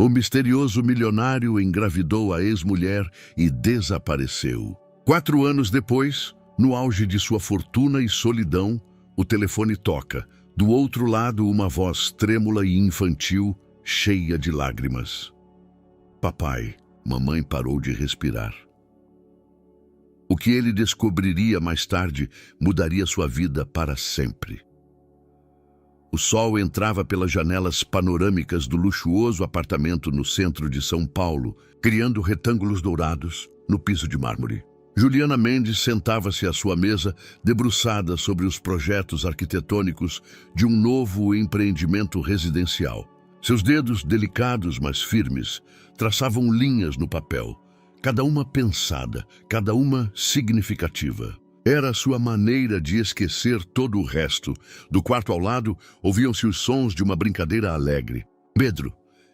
O misterioso milionário engravidou a ex-mulher e desapareceu. 4 anos depois, no auge de sua fortuna e solidão, o telefone toca. Do outro lado, uma voz trêmula e infantil, cheia de lágrimas. Papai, mamãe parou de respirar. O que ele descobriria mais tarde mudaria sua vida para sempre. O sol entrava pelas janelas panorâmicas do luxuoso apartamento no centro de São Paulo, criando retângulos dourados no piso de mármore. Juliana Mendes sentava-se à sua mesa, debruçada sobre os projetos arquitetônicos de um novo empreendimento residencial. Seus dedos, delicados mas firmes, traçavam linhas no papel, cada uma pensada, cada uma significativa. Era a sua maneira de esquecer todo o resto. Do quarto ao lado, ouviam-se os sons de uma brincadeira alegre. Pedro,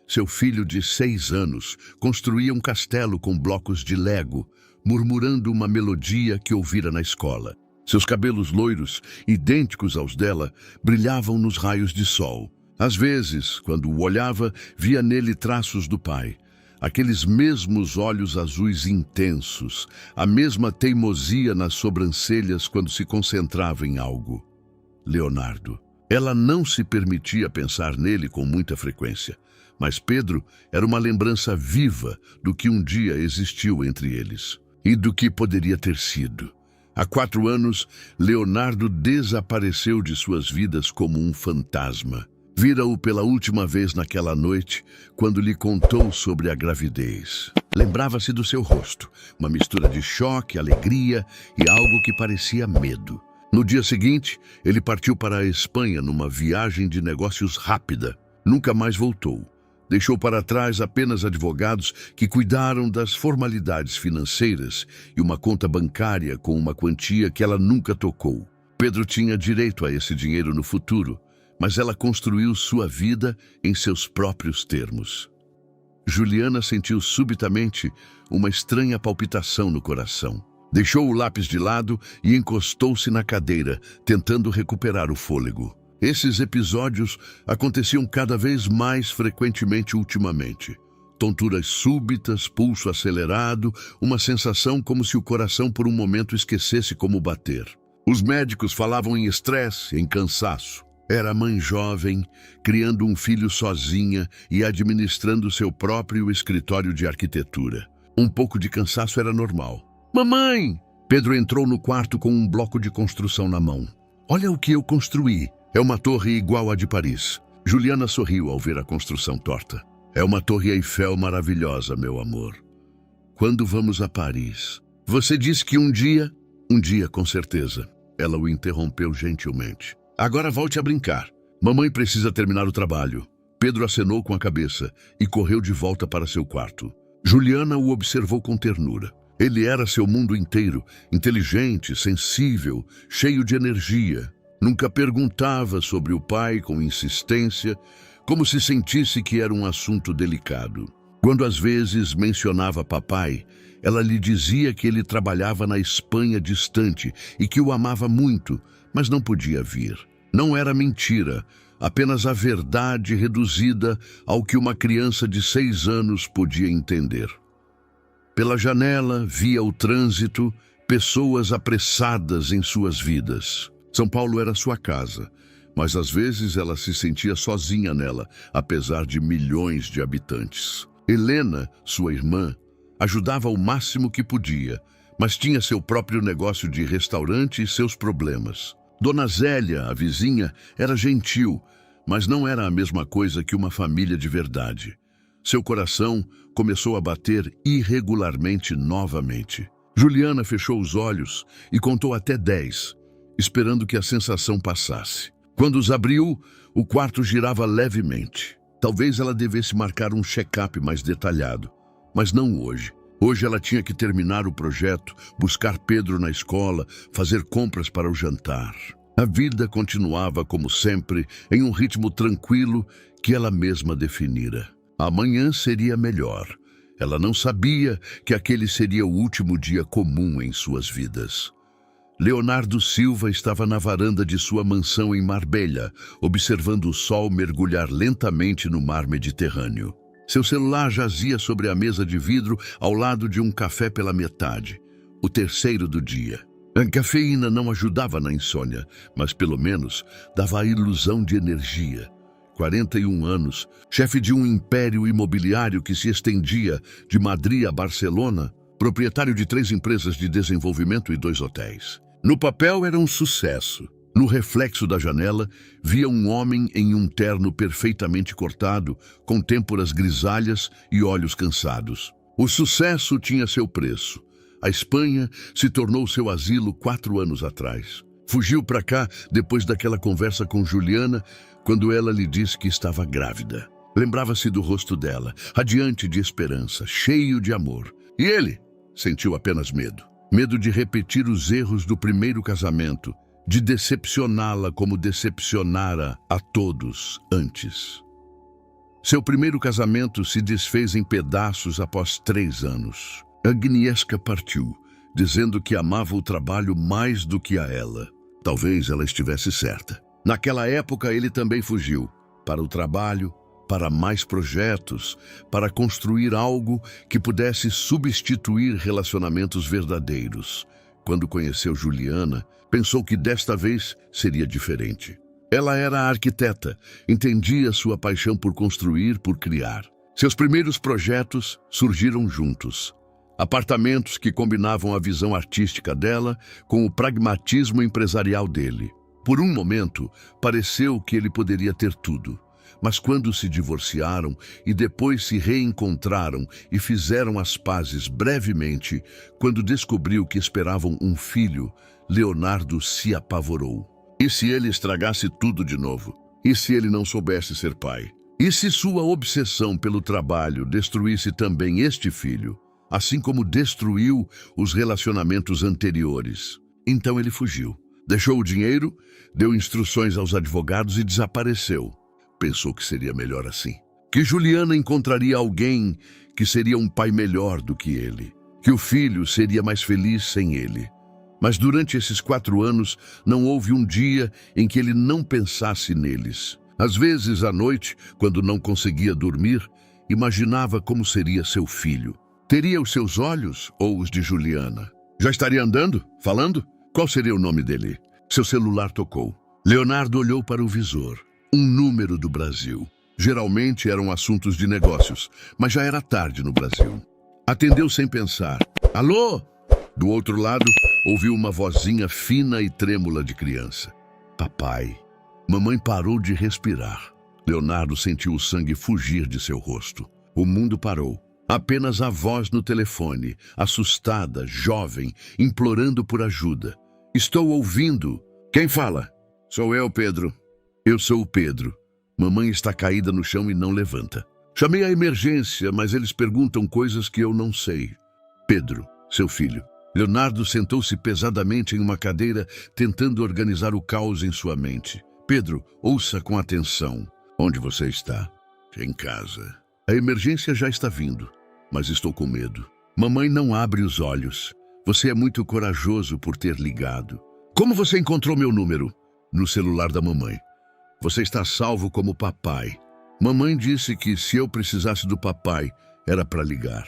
seu filho de 6 anos, construía um castelo com blocos de Lego, murmurando uma melodia que ouvira na escola. Seus cabelos loiros, idênticos aos dela, brilhavam nos raios de sol. Às vezes, quando o olhava, via nele traços do pai. Aqueles mesmos olhos azuis intensos, a mesma teimosia nas sobrancelhas quando se concentrava em algo. Leonardo. Ela não se permitia pensar nele com muita frequência, mas Pedro era uma lembrança viva do que um dia existiu entre eles e do que poderia ter sido. Há 4 anos, Leonardo desapareceu de suas vidas como um fantasma. Vira-o pela última vez naquela noite, quando lhe contou sobre a gravidez. Lembrava-se do seu rosto, uma mistura de choque, alegria e algo que parecia medo. No dia seguinte, ele partiu para a Espanha numa viagem de negócios rápida. Nunca mais voltou. Deixou para trás apenas advogados que cuidaram das formalidades financeiras e uma conta bancária com uma quantia que ela nunca tocou. Pedro tinha direito a esse dinheiro no futuro, mas ela construiu sua vida em seus próprios termos. Juliana sentiu subitamente uma estranha palpitação no coração. Deixou o lápis de lado e encostou-se na cadeira, tentando recuperar o fôlego. Esses episódios aconteciam cada vez mais frequentemente ultimamente. Tonturas súbitas, pulso acelerado, uma sensação como se o coração por um momento esquecesse como bater. Os médicos falavam em estresse, em cansaço. Era mãe jovem, criando um filho sozinha e administrando seu próprio escritório de arquitetura. Um pouco de cansaço era normal. Mamãe! Pedro entrou no quarto com um bloco de construção na mão. Olha o que eu construí. É uma torre igual à de Paris. Juliana sorriu ao ver a construção torta. É uma torre Eiffel maravilhosa, meu amor. Quando vamos a Paris? Você disse que um dia com certeza. Ela o interrompeu gentilmente. Agora volte a brincar. Mamãe precisa terminar o trabalho. Pedro acenou com a cabeça e correu de volta para seu quarto. Juliana o observou com ternura. Ele era seu mundo inteiro, inteligente, sensível, cheio de energia. Nunca perguntava sobre o pai com insistência, como se sentisse que era um assunto delicado. Quando às vezes mencionava papai, ela lhe dizia que ele trabalhava na Espanha distante e que o amava muito, mas não podia vir. Não era mentira, apenas a verdade reduzida ao que uma criança de 6 anos podia entender. Pela janela, via o trânsito, pessoas apressadas em suas vidas. São Paulo era sua casa, mas às vezes ela se sentia sozinha nela, apesar de milhões de habitantes. Helena, sua irmã, ajudava o máximo que podia, mas tinha seu próprio negócio de restaurante e seus problemas. Dona Zélia, a vizinha, era gentil, mas não era a mesma coisa que uma família de verdade. Seu coração começou a bater irregularmente novamente. Juliana fechou os olhos e contou até 10, esperando que a sensação passasse. Quando os abriu, o quarto girava levemente. Talvez ela devesse marcar um check-up mais detalhado, mas não hoje. Hoje ela tinha que terminar o projeto, buscar Pedro na escola, fazer compras para o jantar. A vida continuava como sempre, em um ritmo tranquilo que ela mesma definira. Amanhã seria melhor. Ela não sabia que aquele seria o último dia comum em suas vidas. Leonardo Silva estava na varanda de sua mansão em Marbella, observando o sol mergulhar lentamente no mar Mediterrâneo. Seu celular jazia sobre a mesa de vidro ao lado de um café pela metade, o terceiro do dia. A cafeína não ajudava na insônia, mas pelo menos dava a ilusão de energia. 41 anos, chefe de um império imobiliário que se estendia de Madrid a Barcelona, proprietário de 3 empresas de desenvolvimento e 2 hotéis. No papel era um sucesso. No reflexo da janela, via um homem em um terno perfeitamente cortado, com têmporas grisalhas e olhos cansados. O sucesso tinha seu preço. A Espanha se tornou seu asilo 4 anos atrás. Fugiu para cá depois daquela conversa com Juliana, quando ela lhe disse que estava grávida. Lembrava-se do rosto dela, radiante de esperança, cheio de amor. E ele sentiu apenas medo. Medo de repetir os erros do primeiro casamento, de decepcioná-la como decepcionara a todos antes. Seu primeiro casamento se desfez em pedaços após 3 anos. Agnieszka partiu, dizendo que amava o trabalho mais do que a ela. Talvez ela estivesse certa. Naquela época ele também fugiu, para o trabalho, para mais projetos, para construir algo que pudesse substituir relacionamentos verdadeiros. Quando conheceu Juliana, pensou que desta vez seria diferente. Ela era arquiteta, entendia sua paixão por construir, por criar. Seus primeiros projetos surgiram juntos. Apartamentos que combinavam a visão artística dela com o pragmatismo empresarial dele. Por um momento, pareceu que ele poderia ter tudo. Mas quando se divorciaram e depois se reencontraram e fizeram as pazes brevemente, quando descobriu que esperavam um filho, Leonardo se apavorou. E se ele estragasse tudo de novo? E se ele não soubesse ser pai? E se sua obsessão pelo trabalho destruísse também este filho, assim como destruiu os relacionamentos anteriores? Então ele fugiu. Deixou o dinheiro, deu instruções aos advogados e desapareceu. Pensou que seria melhor assim. Que Juliana encontraria alguém que seria um pai melhor do que ele. Que o filho seria mais feliz sem ele. Mas durante esses 4 anos, não houve um dia em que ele não pensasse neles. Às vezes, à noite, quando não conseguia dormir, imaginava como seria seu filho. Teria os seus olhos ou os de Juliana? Já estaria andando? Falando? Qual seria o nome dele? Seu celular tocou. Leonardo olhou para o visor. Um número do Brasil. Geralmente eram assuntos de negócios, mas já era tarde no Brasil. Atendeu sem pensar. Alô? Do outro lado, ouviu uma vozinha fina e trêmula de criança. Papai. Mamãe parou de respirar. Leonardo sentiu o sangue fugir de seu rosto. O mundo parou. Apenas a voz no telefone, assustada, jovem, implorando por ajuda. Estou ouvindo. Quem fala? Sou eu, Pedro. Eu sou o Pedro. Mamãe está caída no chão e não levanta. Chamei a emergência, mas eles perguntam coisas que eu não sei. Pedro, seu filho. Leonardo sentou-se pesadamente em uma cadeira, tentando organizar o caos em sua mente. Pedro, ouça com atenção. Onde você está? Em casa. A emergência já está vindo, mas estou com medo. Mamãe não abre os olhos. Você é muito corajoso por ter ligado. Como você encontrou meu número? No celular da mamãe. Você está salvo como papai. Mamãe disse que se eu precisasse do papai, era para ligar.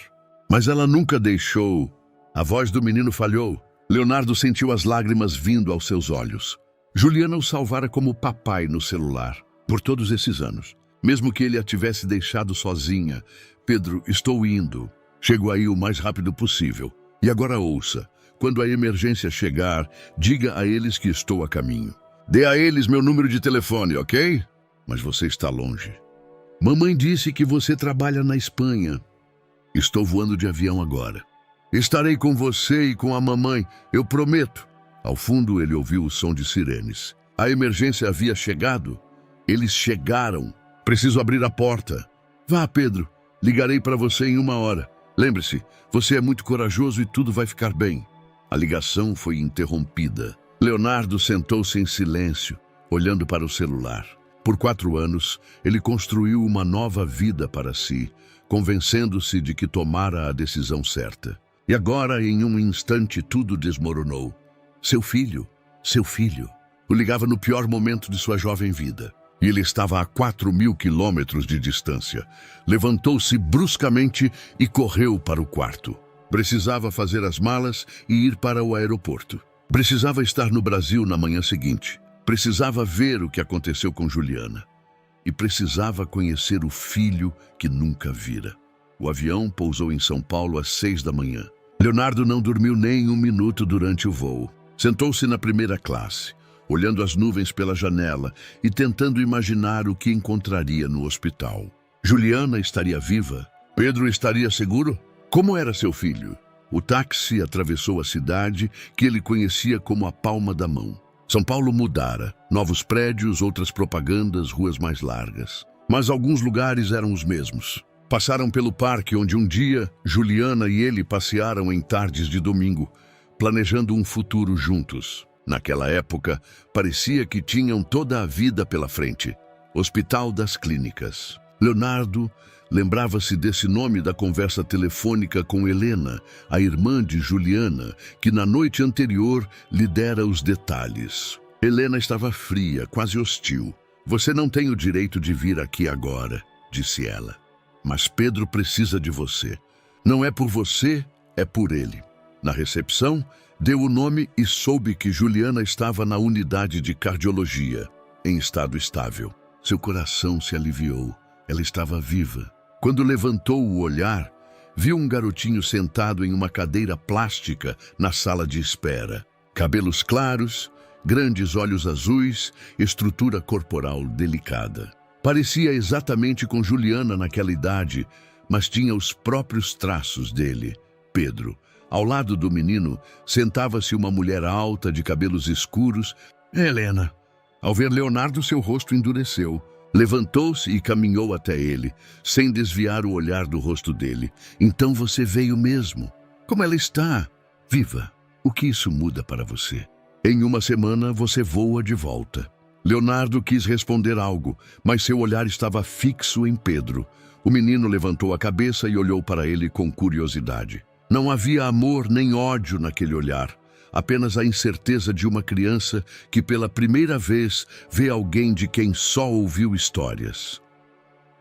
Mas ela nunca deixou. A voz do menino falhou. Leonardo sentiu as lágrimas vindo aos seus olhos. Juliana o salvara como papai no celular, por todos esses anos. Mesmo que ele a tivesse deixado sozinha. Pedro, estou indo. Chego aí o mais rápido possível. E agora ouça. Quando a emergência chegar, diga a eles que estou a caminho. Dê a eles meu número de telefone, ok? Mas você está longe. Mamãe disse que você trabalha na Espanha. Estou voando de avião agora. Estarei com você e com a mamãe, eu prometo. Ao fundo ele ouviu o som de sirenes. A emergência havia chegado. Eles chegaram. Preciso abrir a porta. Vá, Pedro. Ligarei para você em 1 hora. Lembre-se, você é muito corajoso e tudo vai ficar bem. A ligação foi interrompida. Leonardo sentou-se em silêncio, olhando para o celular. Por 4 anos, ele construiu uma nova vida para si, convencendo-se de que tomara a decisão certa. E agora, em um instante, tudo desmoronou. Seu filho, o ligava no pior momento de sua jovem vida. e ele estava a 4.000 quilômetros de distância. Levantou-se bruscamente e correu para o quarto. Precisava fazer as malas e ir para o aeroporto. Precisava estar no Brasil na manhã seguinte. Precisava ver o que aconteceu com Juliana. E precisava conhecer o filho que nunca vira. O avião pousou em São Paulo às 6 da manhã. Leonardo não dormiu nem um minuto durante o voo. Sentou-se na primeira classe, olhando as nuvens pela janela e tentando imaginar o que encontraria no hospital. Juliana estaria viva? Pedro estaria seguro? Como era seu filho? O táxi atravessou a cidade que ele conhecia como a palma da mão. São Paulo mudara. Novos prédios, outras propagandas, ruas mais largas. Mas alguns lugares eram os mesmos. Passaram pelo parque onde um dia Juliana e ele passearam em tardes de domingo, planejando um futuro juntos. Naquela época, parecia que tinham toda a vida pela frente. Hospital das Clínicas. Leonardo lembrava-se desse nome da conversa telefônica com Helena, a irmã de Juliana, que na noite anterior lhe dera os detalhes. Helena estava fria, quase hostil. "Você não tem o direito de vir aqui agora", disse ela. "Mas Pedro precisa de você. Não é por você, é por ele." Na recepção, deu o nome e soube que Juliana estava na unidade de cardiologia, em estado estável. Seu coração se aliviou. Ela estava viva. Quando levantou o olhar, viu um garotinho sentado em uma cadeira plástica na sala de espera. Cabelos claros, grandes olhos azuis, estrutura corporal delicada. Parecia exatamente com Juliana naquela idade, mas tinha os próprios traços dele, Pedro. Ao lado do menino, sentava-se uma mulher alta, de cabelos escuros. Helena. Ao ver Leonardo, seu rosto endureceu. Levantou-se e caminhou até ele, sem desviar o olhar do rosto dele. "Então você veio mesmo. Como ela está? Viva. O que isso muda para você? Em uma semana você voa de volta." Leonardo quis responder algo, mas seu olhar estava fixo em Pedro. O menino levantou a cabeça e olhou para ele com curiosidade. Não havia amor nem ódio naquele olhar, apenas a incerteza de uma criança que pela primeira vez vê alguém de quem só ouviu histórias.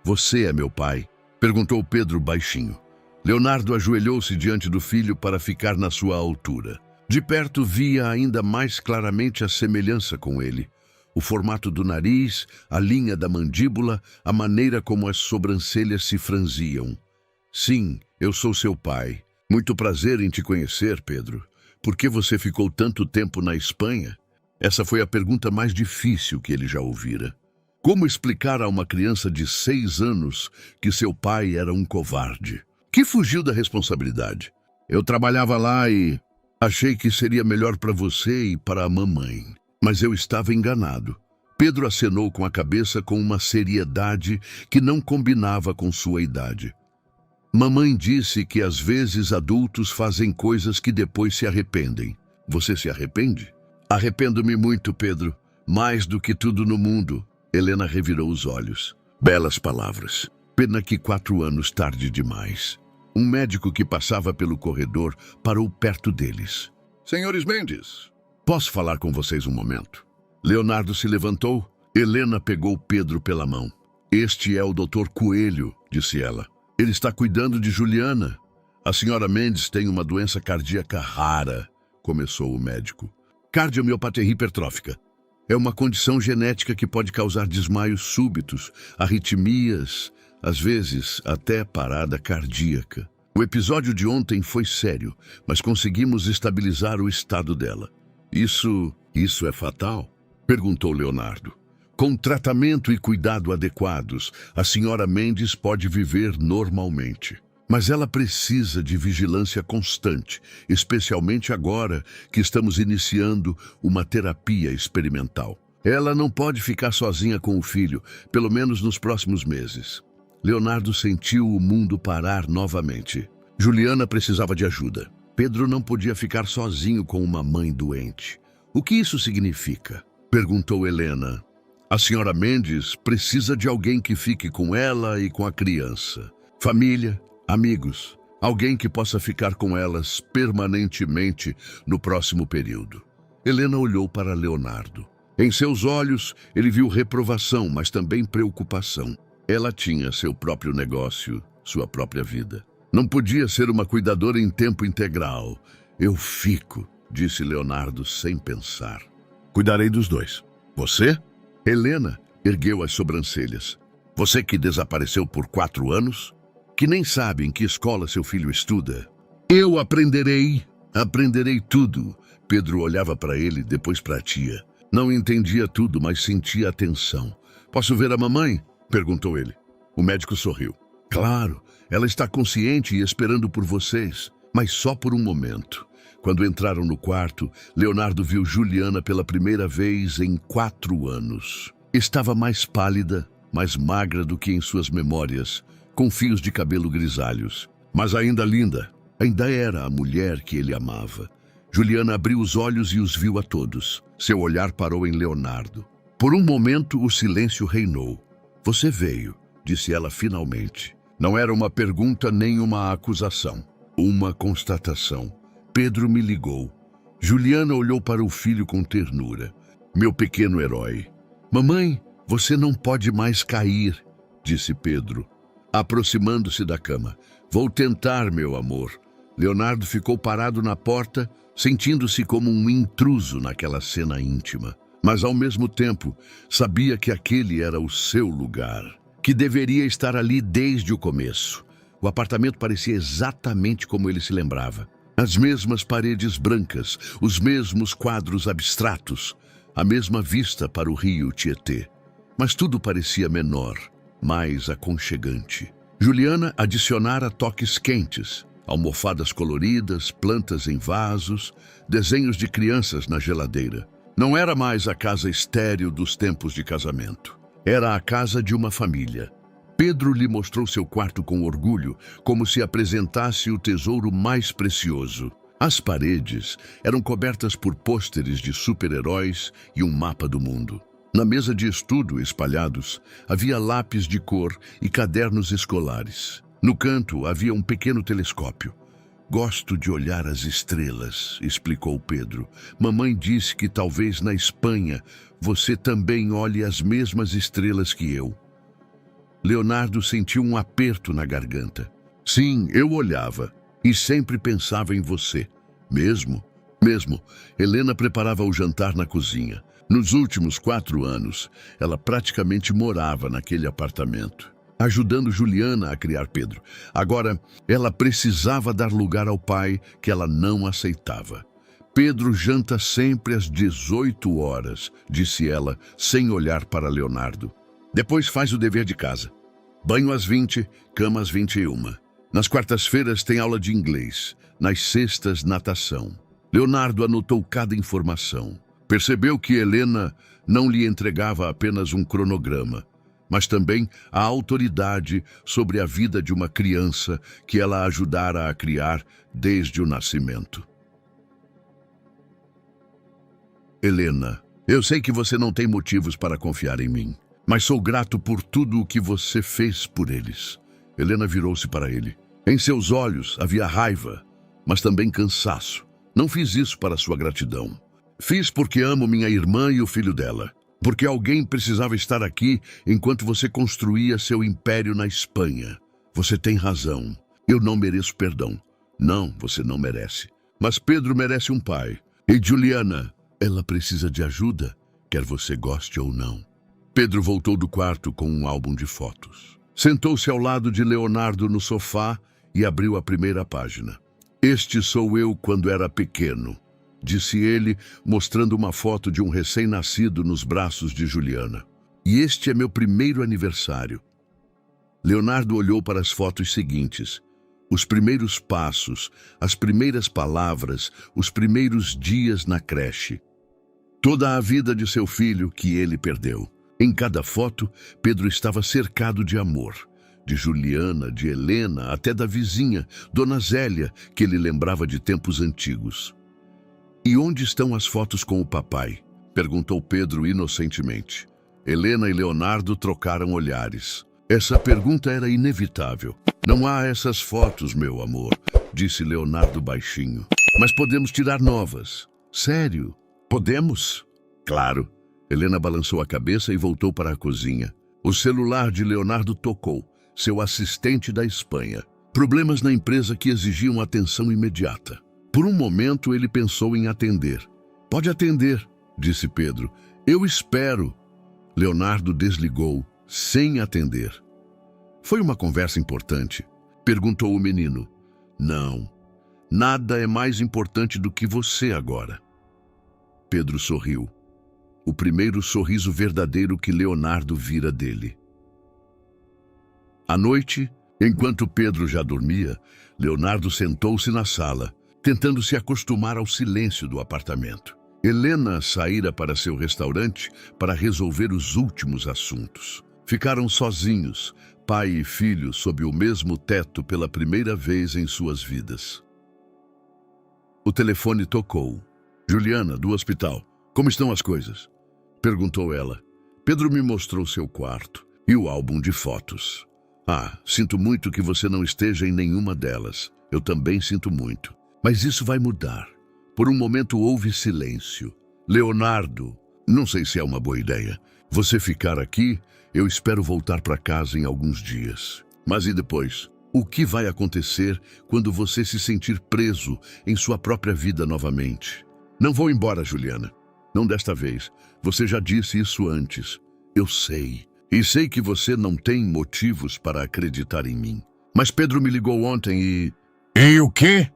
"Você é meu pai?" perguntou Pedro baixinho. Leonardo ajoelhou-se diante do filho para ficar na sua altura. De perto via ainda mais claramente a semelhança com ele. O formato do nariz, a linha da mandíbula, a maneira como as sobrancelhas se franziam. "Sim, eu sou seu pai. Muito prazer em te conhecer, Pedro. Por que você ficou tanto tempo na Espanha?" Essa foi a pergunta mais difícil que ele já ouvira. Como explicar a uma criança de 6 anos que seu pai era um covarde? Que fugiu da responsabilidade. "Eu trabalhava lá e achei que seria melhor para você e para a mamãe. Mas eu estava enganado." Pedro acenou com a cabeça com uma seriedade que não combinava com sua idade. "Mamãe disse que às vezes adultos fazem coisas que depois se arrependem. Você se arrepende?" "Arrependo-me muito, Pedro. Mais do que tudo no mundo." Helena revirou os olhos. Belas palavras. Pena que 4 anos tarde demais. Um médico que passava pelo corredor parou perto deles. "Senhores Mendes, posso falar com vocês um momento?" Leonardo se levantou. Helena pegou Pedro pela mão. "Este é o Dr. Coelho", disse ela. "Ele está cuidando de Juliana. A senhora Mendes tem uma doença cardíaca rara", começou o médico. "Cardiomiopatia hipertrófica. É uma condição genética que pode causar desmaios súbitos, arritmias, às vezes até parada cardíaca. O episódio de ontem foi sério, mas conseguimos estabilizar o estado dela." Isso é fatal?" perguntou Leonardo. "Com tratamento e cuidado adequados, a senhora Mendes pode viver normalmente. Mas ela precisa de vigilância constante, especialmente agora que estamos iniciando uma terapia experimental. Ela não pode ficar sozinha com o filho, pelo menos nos próximos meses." Leonardo sentiu o mundo parar novamente. Juliana precisava de ajuda. Pedro não podia ficar sozinho com uma mãe doente. "O que isso significa?" perguntou Helena. "A senhora Mendes precisa de alguém que fique com ela e com a criança. Família, amigos, alguém que possa ficar com elas permanentemente no próximo período." Helena olhou para Leonardo. Em seus olhos, ele viu reprovação, mas também preocupação. Ela tinha seu próprio negócio, sua própria vida. Não podia ser uma cuidadora em tempo integral. Eu fico, disse Leonardo sem pensar. Cuidarei dos dois. Você? Helena ergueu as sobrancelhas. Você que desapareceu por 4 anos? Que nem sabe em que escola seu filho estuda? Eu aprenderei tudo. Pedro olhava para ele, depois para a tia. Não entendia tudo, mas sentia atenção. Posso ver a mamãe? Perguntou ele. O médico sorriu. Claro, ela está consciente e esperando por vocês, mas só por um momento. Quando entraram no quarto, Leonardo viu Juliana pela primeira vez em 4 anos. Estava mais pálida, mais magra do que em suas memórias, com fios de cabelo grisalhos. Mas ainda linda, ainda era a mulher que ele amava. Juliana abriu os olhos e os viu a todos. Seu olhar parou em Leonardo. Por um momento, o silêncio reinou. Você veio, disse ela finalmente. Não era uma pergunta nem uma acusação. Uma constatação. Pedro me ligou. Juliana olhou para o filho com ternura. Meu pequeno herói. Mamãe, você não pode mais cair, disse Pedro, aproximando-se da cama. Vou tentar, meu amor. Leonardo ficou parado na porta, sentindo-se como um intruso naquela cena íntima. Mas, ao mesmo tempo, sabia que aquele era o seu lugar, que deveria estar ali desde o começo. O apartamento parecia exatamente como ele se lembrava. As mesmas paredes brancas, os mesmos quadros abstratos, a mesma vista para o rio Tietê. Mas tudo parecia menor, mais aconchegante. Juliana adicionara toques quentes, almofadas coloridas, plantas em vasos, desenhos de crianças na geladeira. Não era mais a casa estéril dos tempos de casamento. Era a casa de uma família. Pedro lhe mostrou seu quarto com orgulho, como se apresentasse o tesouro mais precioso. As paredes eram cobertas por pôsteres de super-heróis e um mapa do mundo. Na mesa de estudo, espalhados, havia lápis de cor e cadernos escolares. No canto havia um pequeno telescópio. Gosto de olhar as estrelas, explicou Pedro. Mamãe disse que talvez na Espanha você também olhe as mesmas estrelas que eu. Leonardo sentiu um aperto na garganta. Sim, eu olhava e sempre pensava em você. Mesmo. Helena preparava o jantar na cozinha. Nos últimos 4 anos, ela praticamente morava naquele apartamento, ajudando Juliana a criar Pedro. Agora, ela precisava dar lugar ao pai que ela não aceitava. Pedro janta sempre às 18 horas, disse ela, sem olhar para Leonardo. Depois faz o dever de casa. Banho às 20, cama às 21. Nas quartas-feiras tem aula de inglês, nas sextas natação. Leonardo anotou cada informação. Percebeu que Helena não lhe entregava apenas um cronograma, mas também a autoridade sobre a vida de uma criança que ela ajudara a criar desde o nascimento. Helena, eu sei que você não tem motivos para confiar em mim, mas sou grato por tudo o que você fez por eles. Helena virou-se para ele. Em seus olhos havia raiva, mas também cansaço. Não fiz isso para sua gratidão. Fiz porque amo minha irmã e o filho dela. Porque alguém precisava estar aqui enquanto você construía seu império na Espanha. Você tem razão. Eu não mereço perdão. Não, você não merece. Mas Pedro merece um pai. E Juliana, ela precisa de ajuda, quer você goste ou não. Pedro voltou do quarto com um álbum de fotos. Sentou-se ao lado de Leonardo no sofá e abriu a primeira página. Este sou eu quando era pequeno, disse ele, mostrando uma foto de um recém-nascido nos braços de Juliana. E este é meu primeiro aniversário. Leonardo olhou para as fotos seguintes. Os primeiros passos, as primeiras palavras, os primeiros dias na creche. Toda a vida de seu filho que ele perdeu. Em cada foto, Pedro estava cercado de amor. De Juliana, de Helena, até da vizinha, Dona Zélia, que ele lembrava de tempos antigos. E onde estão as fotos com o papai? Perguntou Pedro inocentemente. Helena e Leonardo trocaram olhares. Essa pergunta era inevitável. Não há essas fotos, meu amor, disse Leonardo baixinho. Mas podemos tirar novas. Sério? Podemos? Claro. Helena balançou a cabeça e voltou para a cozinha. O celular de Leonardo tocou, seu assistente da Espanha. Problemas na empresa que exigiam atenção imediata. Por um momento ele pensou em atender. Pode atender, disse Pedro. Eu espero. Leonardo desligou, sem atender. Foi uma conversa importante? Perguntou o menino. Não, nada é mais importante do que você agora. Pedro sorriu. O primeiro sorriso verdadeiro que Leonardo vira dele. À noite, enquanto Pedro já dormia, Leonardo sentou-se na sala, tentando se acostumar ao silêncio do apartamento. Helena saíra para seu restaurante para resolver os últimos assuntos. Ficaram sozinhos, pai e filho, sob o mesmo teto pela primeira vez em suas vidas. O telefone tocou. Juliana, do hospital. Como estão as coisas? Perguntou ela. Pedro me mostrou seu quarto e o álbum de fotos. Ah, sinto muito que você não esteja em nenhuma delas. Eu também sinto muito. Mas isso vai mudar. Por um momento houve silêncio. Leonardo, não sei se é uma boa ideia. Você ficar aqui, eu espero voltar para casa em alguns dias. Mas e depois? O que vai acontecer quando você se sentir preso em sua própria vida novamente? Não vou embora, Juliana. Não desta vez. Você já disse isso antes. Eu sei. E sei que você não tem motivos para acreditar em mim. Mas Pedro me ligou ontem e... E o quê?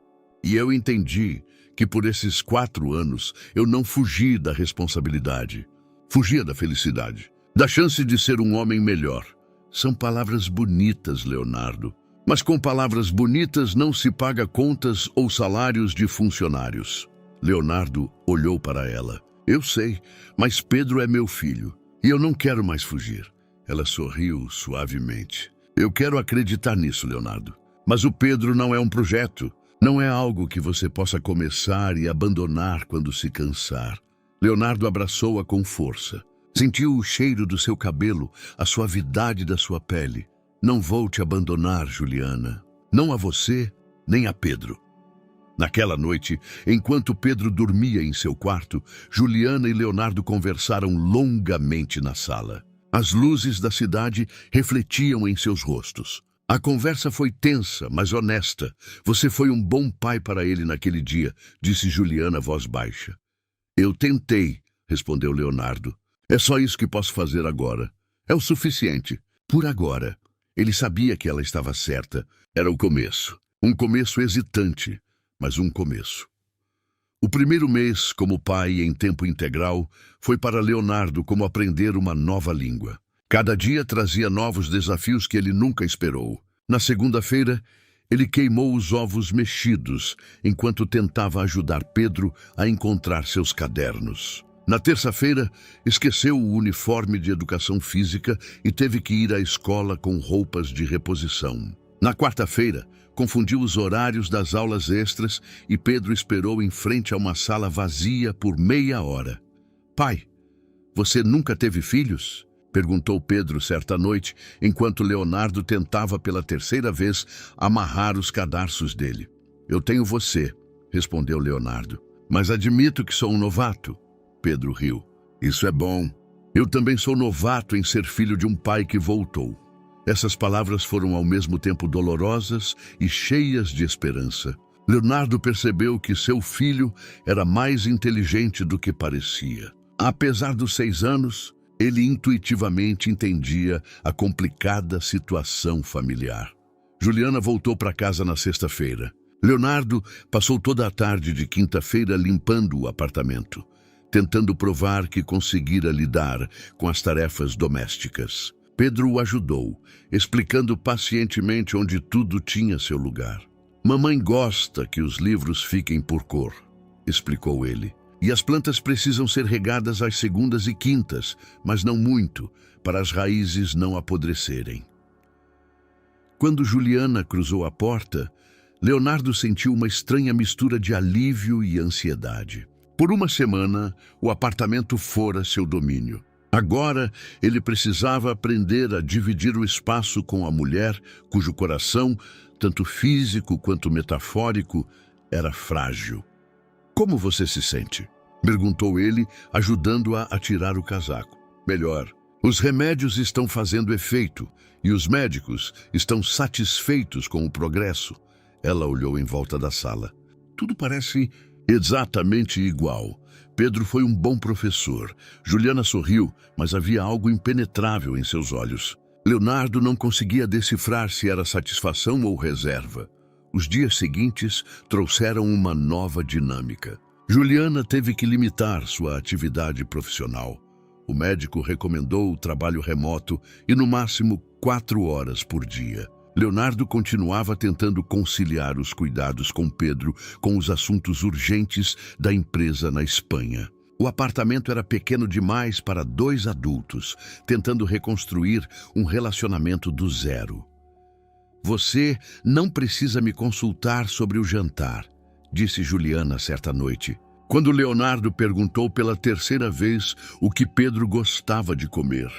E eu entendi que por esses 4 anos eu não fugi da responsabilidade. Fugia da felicidade. Da chance de ser um homem melhor. São palavras bonitas, Leonardo. Mas com palavras bonitas não se paga contas ou salários de funcionários. Leonardo olhou para ela. Eu sei, mas Pedro é meu filho, e eu não quero mais fugir. Ela sorriu suavemente. Eu quero acreditar nisso, Leonardo. Mas o Pedro não é um projeto. Não é algo que você possa começar e abandonar quando se cansar. Leonardo abraçou-a com força. Sentiu o cheiro do seu cabelo, a suavidade da sua pele. Não vou te abandonar, Juliana. Não a você, nem a Pedro. Naquela noite, enquanto Pedro dormia em seu quarto, Juliana e Leonardo conversaram longamente na sala. As luzes da cidade refletiam em seus rostos. A conversa foi tensa, mas honesta. Você foi um bom pai para ele naquele dia, disse Juliana, voz baixa. Eu tentei, respondeu Leonardo. É só isso que posso fazer agora. É o suficiente. Por agora. Ele sabia que ela estava certa. Era o começo. Um começo hesitante. Mas um começo. O primeiro mês, como pai em tempo integral, foi para Leonardo como aprender uma nova língua. Cada dia trazia novos desafios que ele nunca esperou. Na segunda-feira, ele queimou os ovos mexidos, enquanto tentava ajudar Pedro a encontrar seus cadernos. Na terça-feira, esqueceu o uniforme de educação física e teve que ir à escola com roupas de reposição. Na quarta-feira, confundiu os horários das aulas extras e Pedro esperou em frente a uma sala vazia por meia hora. Pai, você nunca teve filhos? Perguntou Pedro certa noite, enquanto Leonardo tentava pela terceira vez amarrar os cadarços dele. Eu tenho você, respondeu Leonardo. Mas admito que sou um novato. Pedro riu. Isso é bom. Eu também sou novato em ser filho de um pai que voltou. Essas palavras foram ao mesmo tempo dolorosas e cheias de esperança. Leonardo percebeu que seu filho era mais inteligente do que parecia. Apesar dos 6 anos, ele intuitivamente entendia a complicada situação familiar. Juliana voltou para casa na sexta-feira. Leonardo passou toda a tarde de quinta-feira limpando o apartamento, tentando provar que conseguira lidar com as tarefas domésticas. Pedro o ajudou, explicando pacientemente onde tudo tinha seu lugar. Mamãe gosta que os livros fiquem por cor, explicou ele. E as plantas precisam ser regadas às segundas e quintas, mas não muito, para as raízes não apodrecerem. Quando Juliana cruzou a porta, Leonardo sentiu uma estranha mistura de alívio e ansiedade. Por uma semana, o apartamento fora seu domínio. Agora, ele precisava aprender a dividir o espaço com a mulher cujo coração, tanto físico quanto metafórico, era frágil. Como você se sente? Perguntou ele, ajudando-a a tirar o casaco. Melhor. Os remédios estão fazendo efeito e os médicos estão satisfeitos com o progresso. Ela olhou em volta da sala. Tudo parece exatamente igual. Pedro foi um bom professor. Juliana sorriu, mas havia algo impenetrável em seus olhos. Leonardo não conseguia decifrar se era satisfação ou reserva. Os dias seguintes trouxeram uma nova dinâmica. Juliana teve que limitar sua atividade profissional. O médico recomendou o trabalho remoto e, no máximo, 4 horas por dia. Leonardo continuava tentando conciliar os cuidados com Pedro com os assuntos urgentes da empresa na Espanha. O apartamento era pequeno demais para 2 adultos, tentando reconstruir um relacionamento do zero. Você não precisa me consultar sobre o jantar, disse Juliana certa noite, quando Leonardo perguntou pela 3ª vez o que Pedro gostava de comer.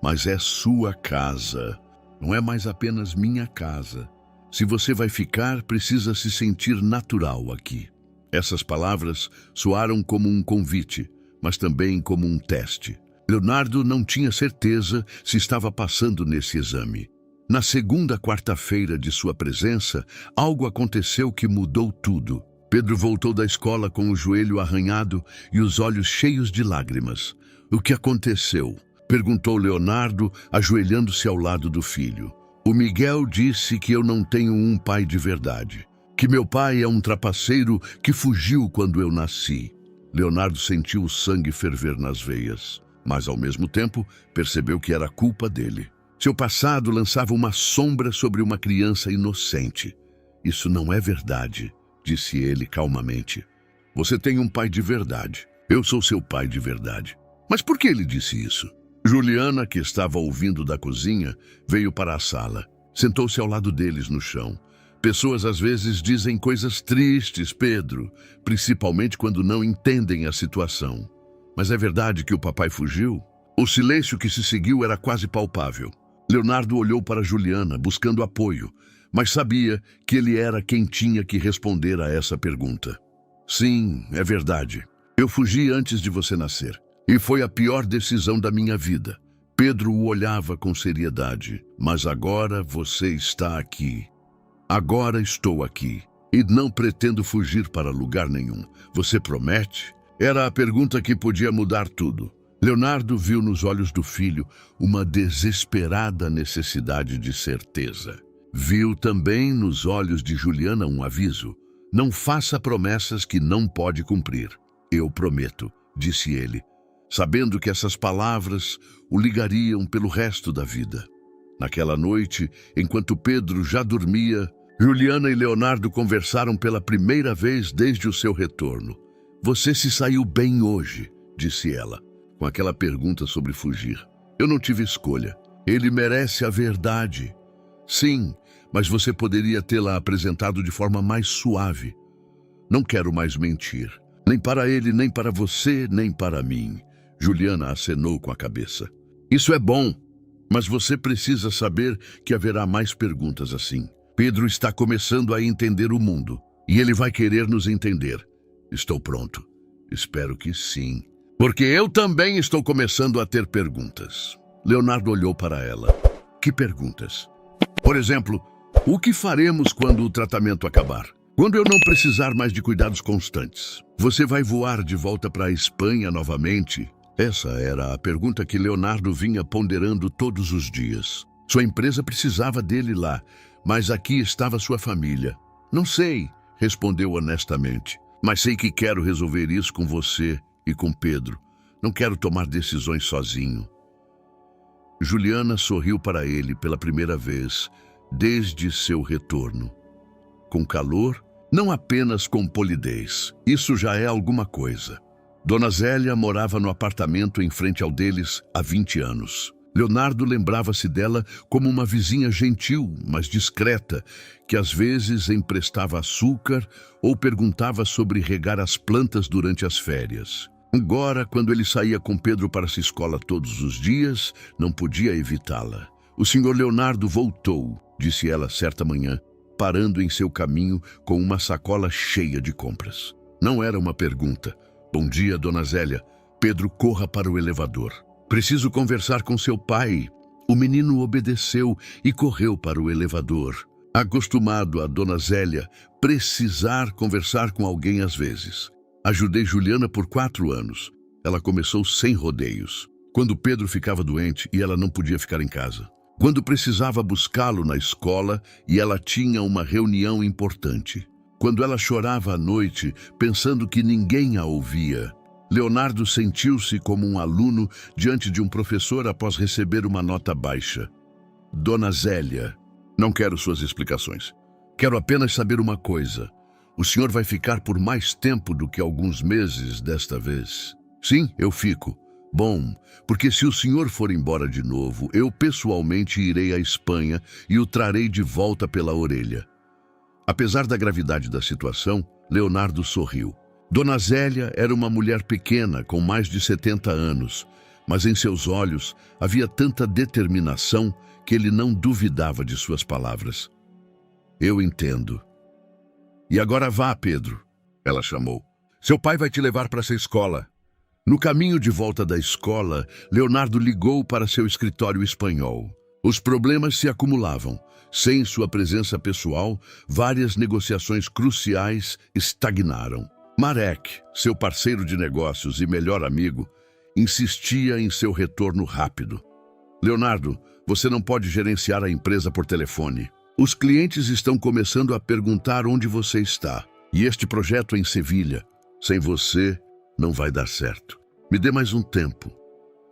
Mas é sua casa, não é mais apenas minha casa. Se você vai ficar, precisa se sentir natural aqui. Essas palavras soaram como um convite, mas também como um teste. Leonardo não tinha certeza se estava passando nesse exame. Na 2ª quarta-feira de sua presença, algo aconteceu que mudou tudo. Pedro voltou da escola com o joelho arranhado e os olhos cheios de lágrimas. O que aconteceu? Perguntou Leonardo, ajoelhando-se ao lado do filho. O Miguel disse que eu não tenho um pai de verdade. Que meu pai é um trapaceiro que fugiu quando eu nasci. Leonardo sentiu o sangue ferver nas veias, mas ao mesmo tempo percebeu que era culpa dele. Seu passado lançava uma sombra sobre uma criança inocente. Isso não é verdade, disse ele calmamente. Você tem um pai de verdade. Eu sou seu pai de verdade. Mas por que ele disse isso? Juliana, que estava ouvindo da cozinha, veio para a sala. Sentou-se ao lado deles no chão. Pessoas às vezes dizem coisas tristes, Pedro, principalmente quando não entendem a situação. Mas é verdade que o papai fugiu? O silêncio que se seguiu era quase palpável. Leonardo olhou para Juliana, buscando apoio, mas sabia que ele era quem tinha que responder a essa pergunta. Sim, é verdade. Eu fugi antes de você nascer, e foi a pior decisão da minha vida. Pedro o olhava com seriedade. Mas agora você está aqui. Agora estou aqui, e não pretendo fugir para lugar nenhum. Você promete? Era a pergunta que podia mudar tudo. Leonardo viu nos olhos do filho uma desesperada necessidade de certeza. Viu também nos olhos de Juliana um aviso. Não faça promessas que não pode cumprir. Eu prometo, disse ele, sabendo que essas palavras o ligariam pelo resto da vida. Naquela noite, enquanto Pedro já dormia, Juliana e Leonardo conversaram pela primeira vez desde o seu retorno. Você se saiu bem hoje, disse ela, com aquela pergunta sobre fugir. Eu não tive escolha. Ele merece a verdade. Sim, mas você poderia tê-la apresentado de forma mais suave. Não quero mais mentir. Nem para ele, nem para você, nem para mim. Juliana acenou com a cabeça. Isso é bom, mas você precisa saber que haverá mais perguntas assim. Pedro está começando a entender o mundo, e ele vai querer nos entender. Estou pronto. Espero que sim. Porque eu também estou começando a ter perguntas. Leonardo olhou para ela. Que perguntas? Por exemplo, o que faremos quando o tratamento acabar? Quando eu não precisar mais de cuidados constantes? Você vai voar de volta para a Espanha novamente? Essa era a pergunta que Leonardo vinha ponderando todos os dias. Sua empresa precisava dele lá, mas aqui estava sua família. Não sei, respondeu honestamente, mas sei que quero resolver isso com você e com Pedro. Não quero tomar decisões sozinho. Juliana sorriu para ele pela primeira vez desde seu retorno. Com calor, não apenas com polidez. Isso já é alguma coisa. Dona Zélia morava no apartamento em frente ao deles há 20 anos. Leonardo lembrava-se dela como uma vizinha gentil, mas discreta, que às vezes emprestava açúcar ou perguntava sobre regar as plantas durante as férias. Agora, quando ele saía com Pedro para a escola todos os dias, não podia evitá-la. O senhor Leonardo voltou, disse ela certa manhã, parando em seu caminho com uma sacola cheia de compras. Não era uma pergunta, Bom dia, dona Zélia. Pedro, corra para o elevador. Preciso conversar com seu pai. O menino obedeceu e correu para o elevador. Acostumado a dona Zélia precisar conversar com alguém às vezes. Ajudei Juliana por 4 anos. Ela começou sem rodeios. Quando Pedro ficava doente e ela não podia ficar em casa. Quando precisava buscá-lo na escola e ela tinha uma reunião importante. Quando ela chorava à noite, pensando que ninguém a ouvia. Leonardo sentiu-se como um aluno diante de um professor após receber uma nota baixa. Dona Zélia, não quero suas explicações. Quero apenas saber uma coisa. O senhor vai ficar por mais tempo do que alguns meses desta vez? Sim, eu fico. Bom, porque se o senhor for embora de novo, eu pessoalmente irei à Espanha e o trarei de volta pela orelha. Apesar da gravidade da situação, Leonardo sorriu. Dona Zélia era uma mulher pequena, com mais de 70 anos, mas em seus olhos havia tanta determinação que ele não duvidava de suas palavras. Eu entendo. E agora vá, Pedro, ela chamou. Seu pai vai te levar para essa escola. No caminho de volta da escola, Leonardo ligou para seu escritório espanhol. Os problemas se acumulavam. Sem sua presença pessoal, várias negociações cruciais estagnaram. Marek, seu parceiro de negócios e melhor amigo, insistia em seu retorno rápido. Leonardo, você não pode gerenciar a empresa por telefone. Os clientes estão começando a perguntar onde você está. E este projeto em Sevilha, sem você, não vai dar certo. Me dê mais um tempo.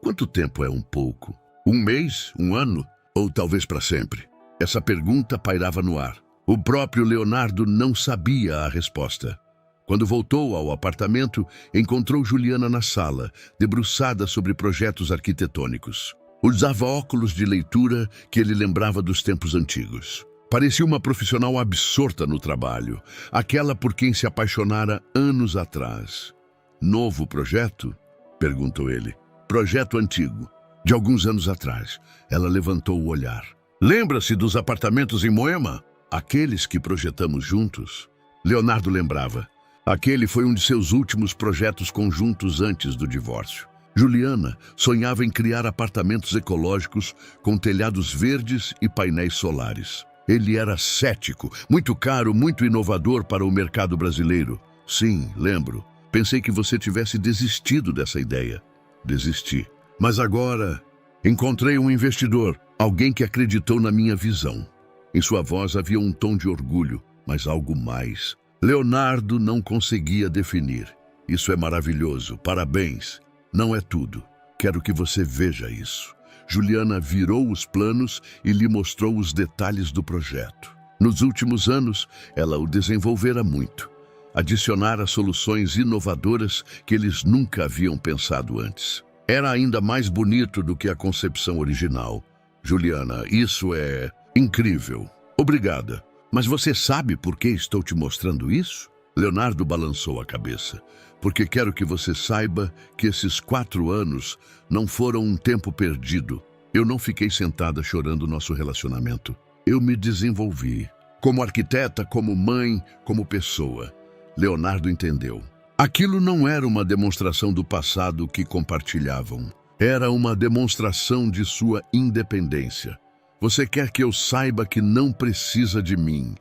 Quanto tempo é um pouco? 1 mês? 1 ano? Ou talvez para sempre? Essa pergunta pairava no ar. O próprio Leonardo não sabia a resposta. Quando voltou ao apartamento, encontrou Juliana na sala, debruçada sobre projetos arquitetônicos. Usava óculos de leitura que ele lembrava dos tempos antigos. Parecia uma profissional absorta no trabalho, aquela por quem se apaixonara anos atrás. Novo projeto? Perguntou ele. Projeto antigo, de alguns anos atrás. Ela levantou o olhar. Lembra-se dos apartamentos em Moema? Aqueles que projetamos juntos? Leonardo lembrava. Aquele foi um de seus últimos projetos conjuntos antes do divórcio. Juliana sonhava em criar apartamentos ecológicos com telhados verdes e painéis solares. Ele era cético, muito caro, muito inovador para o mercado brasileiro. Sim, lembro. Pensei que você tivesse desistido dessa ideia. Desisti. Mas agora encontrei um investidor, alguém que acreditou na minha visão. Em sua voz havia um tom de orgulho, mas algo mais. Leonardo não conseguia definir. Isso é maravilhoso, parabéns. Não é tudo. Quero que você veja isso. Juliana virou os planos e lhe mostrou os detalhes do projeto. Nos últimos anos, ela o desenvolvera muito. Adicionara soluções inovadoras que eles nunca haviam pensado antes. Era ainda mais bonito do que a concepção original. Juliana, isso é incrível. Obrigada. Mas você sabe por que estou te mostrando isso? Leonardo balançou a cabeça. Porque quero que você saiba que esses 4 anos não foram um tempo perdido. Eu não fiquei sentada chorando nosso relacionamento. Eu me desenvolvi. Como arquiteta, como mãe, como pessoa. Leonardo entendeu. Aquilo não era uma demonstração do passado que compartilhavam. Era uma demonstração de sua independência. Você quer que eu saiba que não precisa de mim.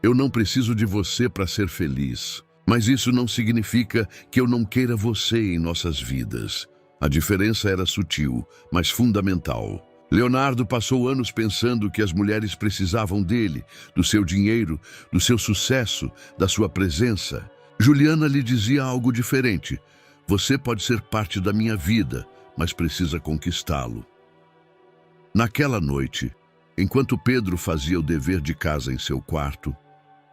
Eu não preciso de você para ser feliz. Mas isso não significa que eu não queira você em nossas vidas. A diferença era sutil, mas fundamental. Leonardo passou anos pensando que as mulheres precisavam dele, do seu dinheiro, do seu sucesso, da sua presença. Juliana lhe dizia algo diferente. Você pode ser parte da minha vida, mas precisa conquistá-lo. Naquela noite, enquanto Pedro fazia o dever de casa em seu quarto,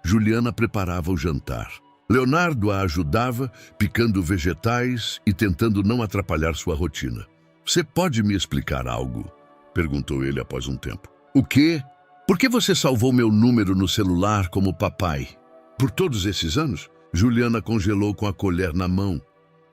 Juliana preparava o jantar. Leonardo a ajudava, picando vegetais e tentando não atrapalhar sua rotina. Você pode me explicar algo? Perguntou ele após um tempo. O quê? Por que você salvou meu número no celular como papai? Por todos esses anos? Juliana congelou com a colher na mão.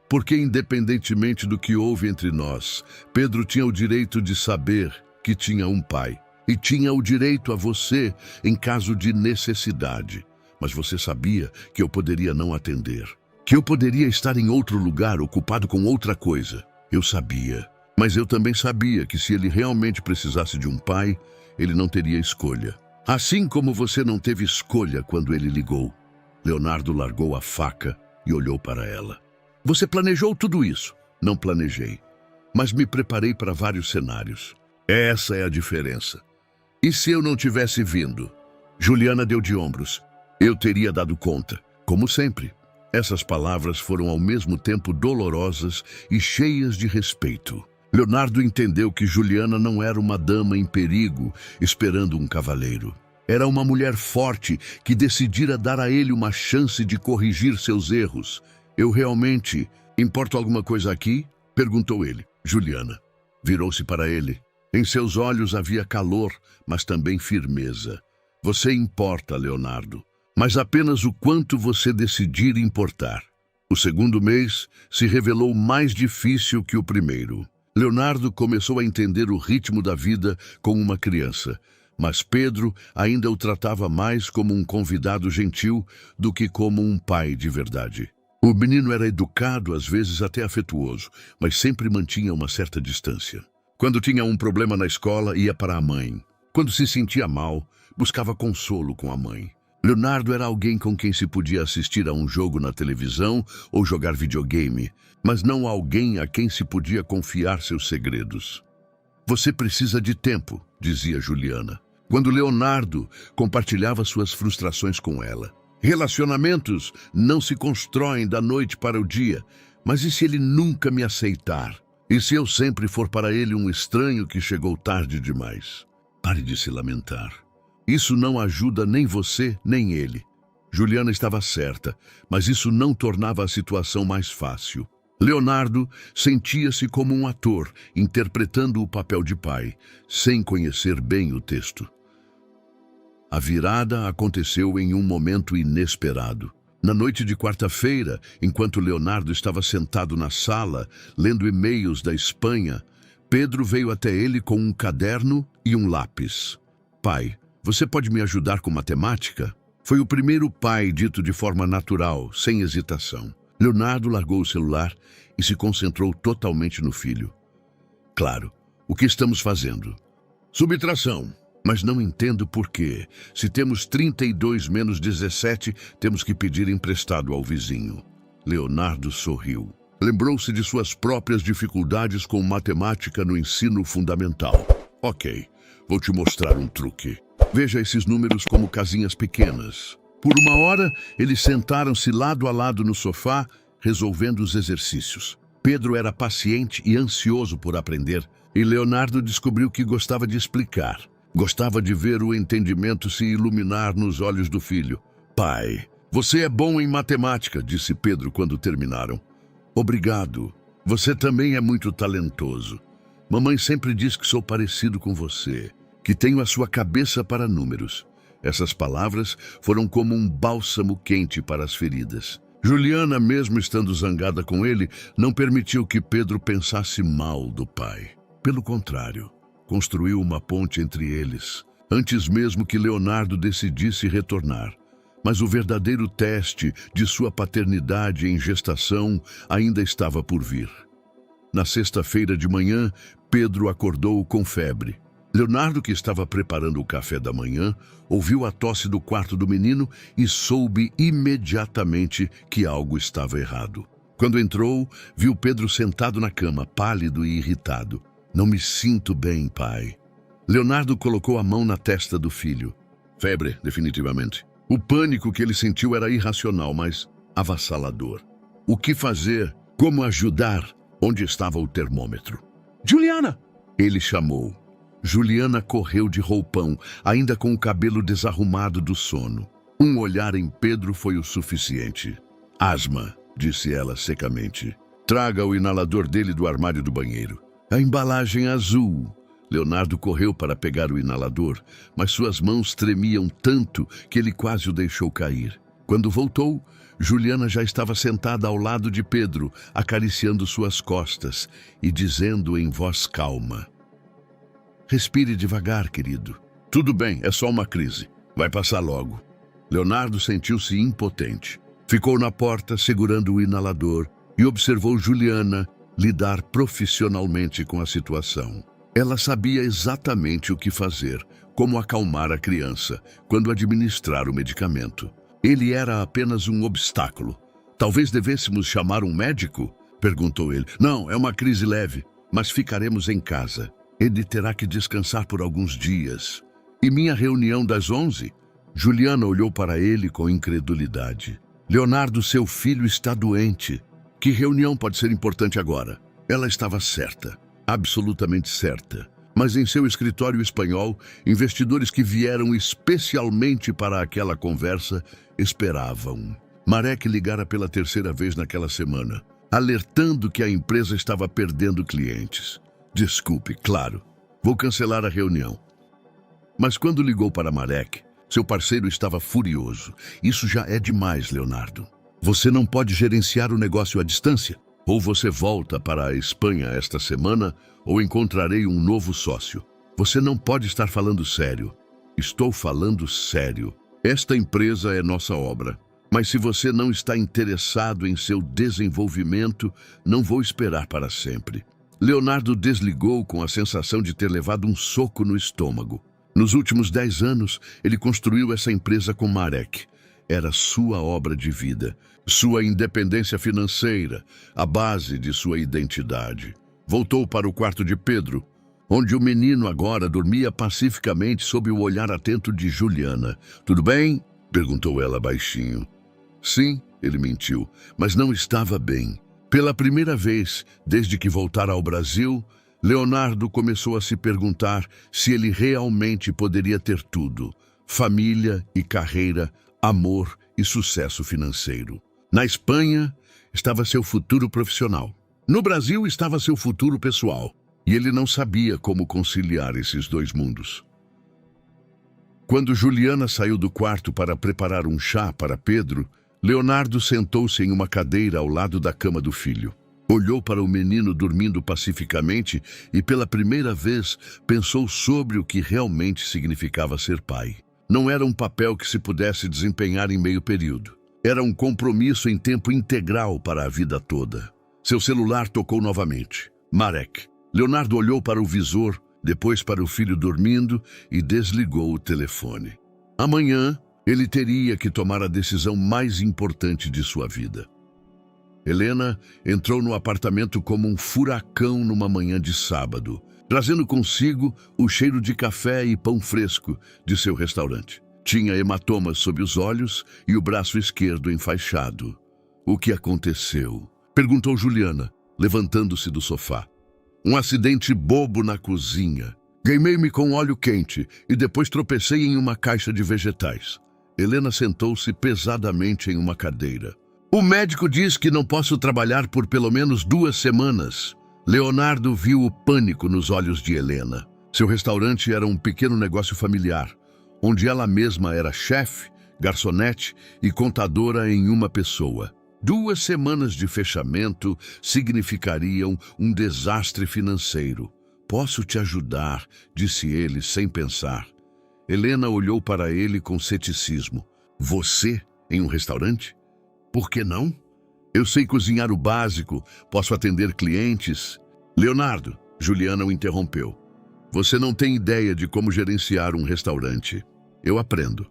Porque, independentemente do que houve entre nós, Pedro tinha o direito de saber que tinha um pai. E tinha o direito a você em caso de necessidade. Mas você sabia que eu poderia não atender. que eu poderia estar em outro lugar, ocupado com outra coisa. Eu sabia, mas eu também sabia que se ele realmente precisasse de um pai, ele não teria escolha. Assim como você não teve escolha quando ele ligou. Leonardo largou a faca e olhou para ela. Você planejou tudo isso? Não planejei, mas me preparei para vários cenários. Essa é a diferença. E se eu não tivesse vindo? Juliana deu de ombros. Eu teria dado conta, como sempre. Essas palavras foram ao mesmo tempo dolorosas e cheias de respeito. Leonardo entendeu que Juliana não era uma dama em perigo, esperando um cavaleiro. Era uma mulher forte que decidira dar a ele uma chance de corrigir seus erros. Eu realmente importo alguma coisa aqui? Perguntou ele. Juliana virou-se para ele. Em seus olhos havia calor, mas também firmeza. Você importa, Leonardo, mas apenas o quanto você decidir importar. O segundo mês se revelou mais difícil que o primeiro. Leonardo começou a entender o ritmo da vida como uma criança, mas Pedro ainda o tratava mais como um convidado gentil do que como um pai de verdade. O menino era educado, às vezes até afetuoso, mas sempre mantinha uma certa distância. Quando tinha um problema na escola, ia para a mãe. Quando se sentia mal, buscava consolo com a mãe. Leonardo era alguém com quem se podia assistir a um jogo na televisão ou jogar videogame, mas não alguém a quem se podia confiar seus segredos. Você precisa de tempo, dizia Juliana, quando Leonardo compartilhava suas frustrações com ela. Relacionamentos não se constroem da noite para o dia, mas e se ele nunca me aceitar? E se eu sempre for para ele um estranho que chegou tarde demais? Pare de se lamentar. Isso não ajuda nem você, nem ele. Juliana estava certa, mas isso não tornava a situação mais fácil. Leonardo sentia-se como um ator, interpretando o papel de pai, sem conhecer bem o texto. A virada aconteceu em um momento inesperado. Na noite de quarta-feira, enquanto Leonardo estava sentado na sala, lendo e-mails da Espanha, Pedro veio até ele com um caderno e um lápis. Pai, você pode me ajudar com matemática? Foi o primeiro pai dito de forma natural, sem hesitação. Leonardo largou o celular e se concentrou totalmente no filho. Claro, o que estamos fazendo? Subtração. Mas não entendo por quê. Se temos 32 menos 17, temos que pedir emprestado ao vizinho. Leonardo sorriu. Lembrou-se de suas próprias dificuldades com matemática no ensino fundamental. Ok, vou te mostrar um truque. Veja esses números como casinhas pequenas. Por uma hora, eles sentaram-se lado a lado no sofá, resolvendo os exercícios. Pedro era paciente e ansioso por aprender, e Leonardo descobriu que gostava de explicar. Gostava de ver o entendimento se iluminar nos olhos do filho. Pai, você é bom em matemática, disse Pedro quando terminaram. Obrigado. Você também é muito talentoso. Mamãe sempre diz que sou parecido com você, que tenho a sua cabeça para números. Essas palavras foram como um bálsamo quente para as feridas. Juliana, mesmo estando zangada com ele, não permitiu que Pedro pensasse mal do pai. Pelo contrário, construiu uma ponte entre eles, antes mesmo que Leonardo decidisse retornar. Mas o verdadeiro teste de sua paternidade em gestação ainda estava por vir. Na sexta-feira de manhã, Pedro acordou com febre. Leonardo, que estava preparando o café da manhã, ouviu a tosse do quarto do menino e soube imediatamente que algo estava errado. Quando entrou, viu Pedro sentado na cama, pálido e irritado. Não me sinto bem, pai. Leonardo colocou a mão na testa do filho. Febre, definitivamente. O pânico que ele sentiu era irracional, mas avassalador. O que fazer? Como ajudar? Onde estava o termômetro? Juliana! Ele chamou. Juliana correu de roupão, ainda com o cabelo desarrumado do sono. Um olhar em Pedro foi o suficiente. Asma, disse ela secamente. Traga o inalador dele do armário do banheiro. A embalagem azul. Leonardo correu para pegar o inalador, mas suas mãos tremiam tanto que ele quase o deixou cair. Quando voltou, Juliana já estava sentada ao lado de Pedro, acariciando suas costas e dizendo em voz calma: Respire devagar, querido. Tudo bem, é só uma crise. Vai passar logo. Leonardo sentiu-se impotente. Ficou na porta segurando o inalador e observou Juliana lidar profissionalmente com a situação. Ela sabia exatamente o que fazer, como acalmar a criança quando administrar o medicamento. Ele era apenas um obstáculo. Talvez devêssemos chamar um médico? Perguntou ele. Não, é uma crise leve, mas ficaremos em casa. Ele terá que descansar por alguns dias. E minha reunião das 11? Juliana olhou para ele com incredulidade. Leonardo, seu filho está doente. Que reunião pode ser importante agora? Ela estava certa, absolutamente certa. Mas em seu escritório espanhol, investidores que vieram especialmente para aquela conversa esperavam. Marek ligara pela terceira vez naquela semana, alertando que a empresa estava perdendo clientes. Desculpe, claro, vou cancelar a reunião. Mas quando ligou para Marek, seu parceiro estava furioso. Isso já é demais, Leonardo. Você não pode gerenciar o negócio à distância. Ou você volta para a Espanha esta semana, ou encontrarei um novo sócio. Você não pode estar falando sério. Estou falando sério. Esta empresa é nossa obra. Mas se você não está interessado em seu desenvolvimento, não vou esperar para sempre. Leonardo desligou com a sensação de ter levado um soco no estômago. Nos últimos 10 anos, ele construiu essa empresa com Marek. Era sua obra de vida, sua independência financeira, a base de sua identidade. Voltou para o quarto de Pedro, onde o menino agora dormia pacificamente sob o olhar atento de Juliana. Tudo bem? Perguntou ela baixinho. Sim, ele mentiu, mas não estava bem. Pela primeira vez, desde que voltara ao Brasil, Leonardo começou a se perguntar se ele realmente poderia ter tudo: família e carreira, amor e sucesso financeiro. Na Espanha, estava seu futuro profissional. No Brasil, estava seu futuro pessoal. E ele não sabia como conciliar esses dois mundos. Quando Juliana saiu do quarto para preparar um chá para Pedro, Leonardo sentou-se em uma cadeira ao lado da cama do filho. Olhou para o menino dormindo pacificamente e, pela primeira vez, pensou sobre o que realmente significava ser pai. Não era um papel que se pudesse desempenhar em meio período. Era um compromisso em tempo integral para a vida toda. Seu celular tocou novamente. Marek. Leonardo olhou para o visor, depois para o filho dormindo e desligou o telefone. Amanhã, ele teria que tomar a decisão mais importante de sua vida. Helena entrou no apartamento como um furacão numa manhã de sábado, trazendo consigo o cheiro de café e pão fresco de seu restaurante. Tinha hematomas sob os olhos e o braço esquerdo enfaixado. O que aconteceu? Perguntou Juliana, levantando-se do sofá. Um acidente bobo na cozinha. Queimei-me com óleo quente e depois tropecei em uma caixa de vegetais. Helena sentou-se pesadamente em uma cadeira. O médico diz que não posso trabalhar por pelo menos 2 semanas. Leonardo viu o pânico nos olhos de Helena. Seu restaurante era um pequeno negócio familiar, onde ela mesma era chefe, garçonete e contadora em uma pessoa. 2 semanas de fechamento significariam um desastre financeiro. Posso te ajudar, disse ele sem pensar. Helena olhou para ele com ceticismo. Você em um restaurante? Por que não? Eu sei cozinhar o básico, posso atender clientes. Leonardo, Juliana o interrompeu. Você não tem ideia de como gerenciar um restaurante. Eu aprendo.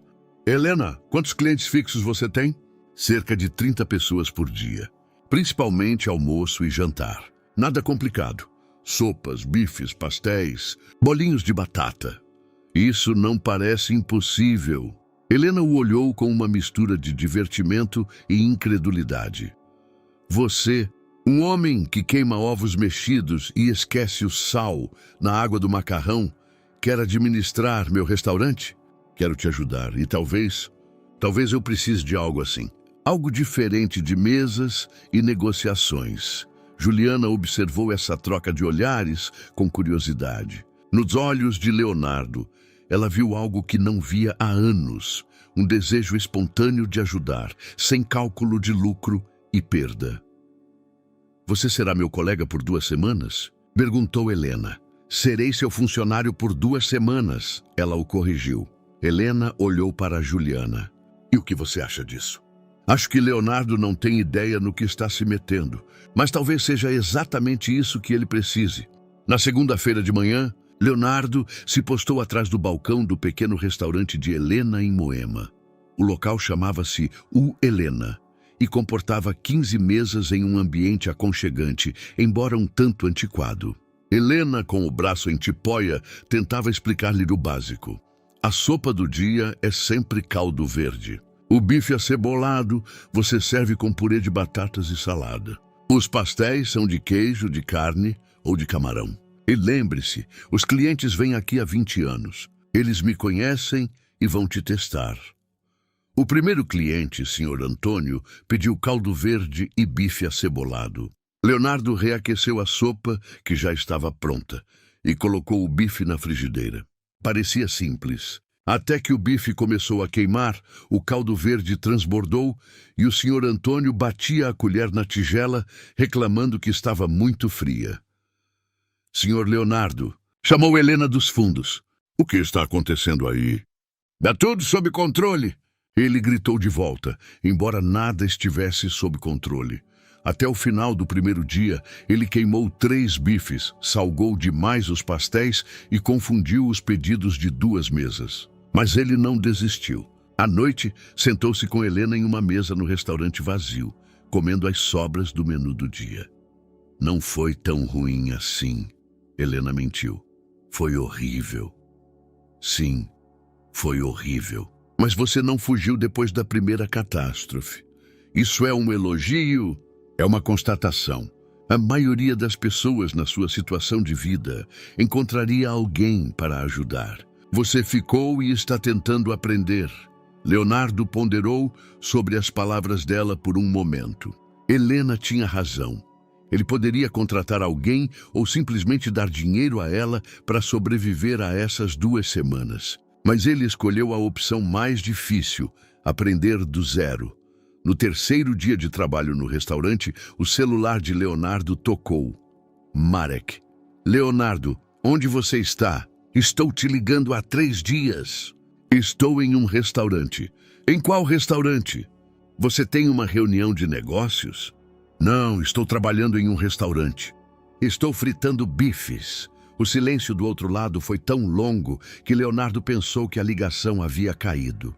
Helena, quantos clientes fixos você tem? Cerca de 30 pessoas por dia. Principalmente almoço e jantar. Nada complicado. Sopas, bifes, pastéis, bolinhos de batata. Isso não parece impossível. Helena o olhou com uma mistura de divertimento e incredulidade. Você, um homem que queima ovos mexidos e esquece o sal na água do macarrão, quer administrar meu restaurante? Quero te ajudar e talvez eu precise de algo assim. Algo diferente de mesas e negociações. Juliana observou essa troca de olhares com curiosidade. Nos olhos de Leonardo, ela viu algo que não via há anos, um desejo espontâneo de ajudar, sem cálculo de lucro e perda. Você será meu colega por 2 semanas? Perguntou Helena. Serei seu funcionário por 2 semanas, ela o corrigiu. Helena olhou para Juliana. E o que você acha disso? Acho que Leonardo não tem ideia no que está se metendo, mas talvez seja exatamente isso que ele precise. Na segunda-feira de manhã, Leonardo se postou atrás do balcão do pequeno restaurante de Helena em Moema. O local chamava-se O Helena e comportava 15 mesas em um ambiente aconchegante, embora um tanto antiquado. Helena, com o braço em tipóia, tentava explicar-lhe o básico. A sopa do dia é sempre caldo verde. O bife acebolado você serve com purê de batatas e salada. Os pastéis são de queijo, de carne ou de camarão. E lembre-se, os clientes vêm aqui há 20 anos. Eles me conhecem e vão te testar. O primeiro cliente, Sr. Antônio, pediu caldo verde e bife acebolado. Leonardo reaqueceu a sopa, que já estava pronta, e colocou o bife na frigideira. Parecia simples. Até que o bife começou a queimar, o caldo verde transbordou e o Sr. Antônio batia a colher na tigela, reclamando que estava muito fria. Sr. Leonardo, chamou Helena dos fundos. O que está acontecendo aí? Dá tudo sob controle. Ele gritou de volta, embora nada estivesse sob controle. Até o final do primeiro dia, ele queimou 3 bifes, salgou demais os pastéis e confundiu os pedidos de 2 mesas. Mas ele não desistiu. À noite, sentou-se com Helena em uma mesa no restaurante vazio, comendo as sobras do menu do dia. Não foi tão ruim assim, Helena mentiu. Foi horrível. Sim, foi horrível. Mas você não fugiu depois da primeira catástrofe. Isso é um elogio? É uma constatação. A maioria das pessoas na sua situação de vida encontraria alguém para ajudar. Você ficou e está tentando aprender. Leonardo ponderou sobre as palavras dela por um momento. Helena tinha razão. Ele poderia contratar alguém ou simplesmente dar dinheiro a ela para sobreviver a essas 2 semanas. Mas ele escolheu a opção mais difícil, aprender do zero. No terceiro dia de trabalho no restaurante, o celular de Leonardo tocou. Marek. Leonardo, onde você está? Estou te ligando há 3 dias. Estou em um restaurante. Em qual restaurante? Você tem uma reunião de negócios? Não, estou trabalhando em um restaurante. Estou fritando bifes. O silêncio do outro lado foi tão longo que Leonardo pensou que a ligação havia caído.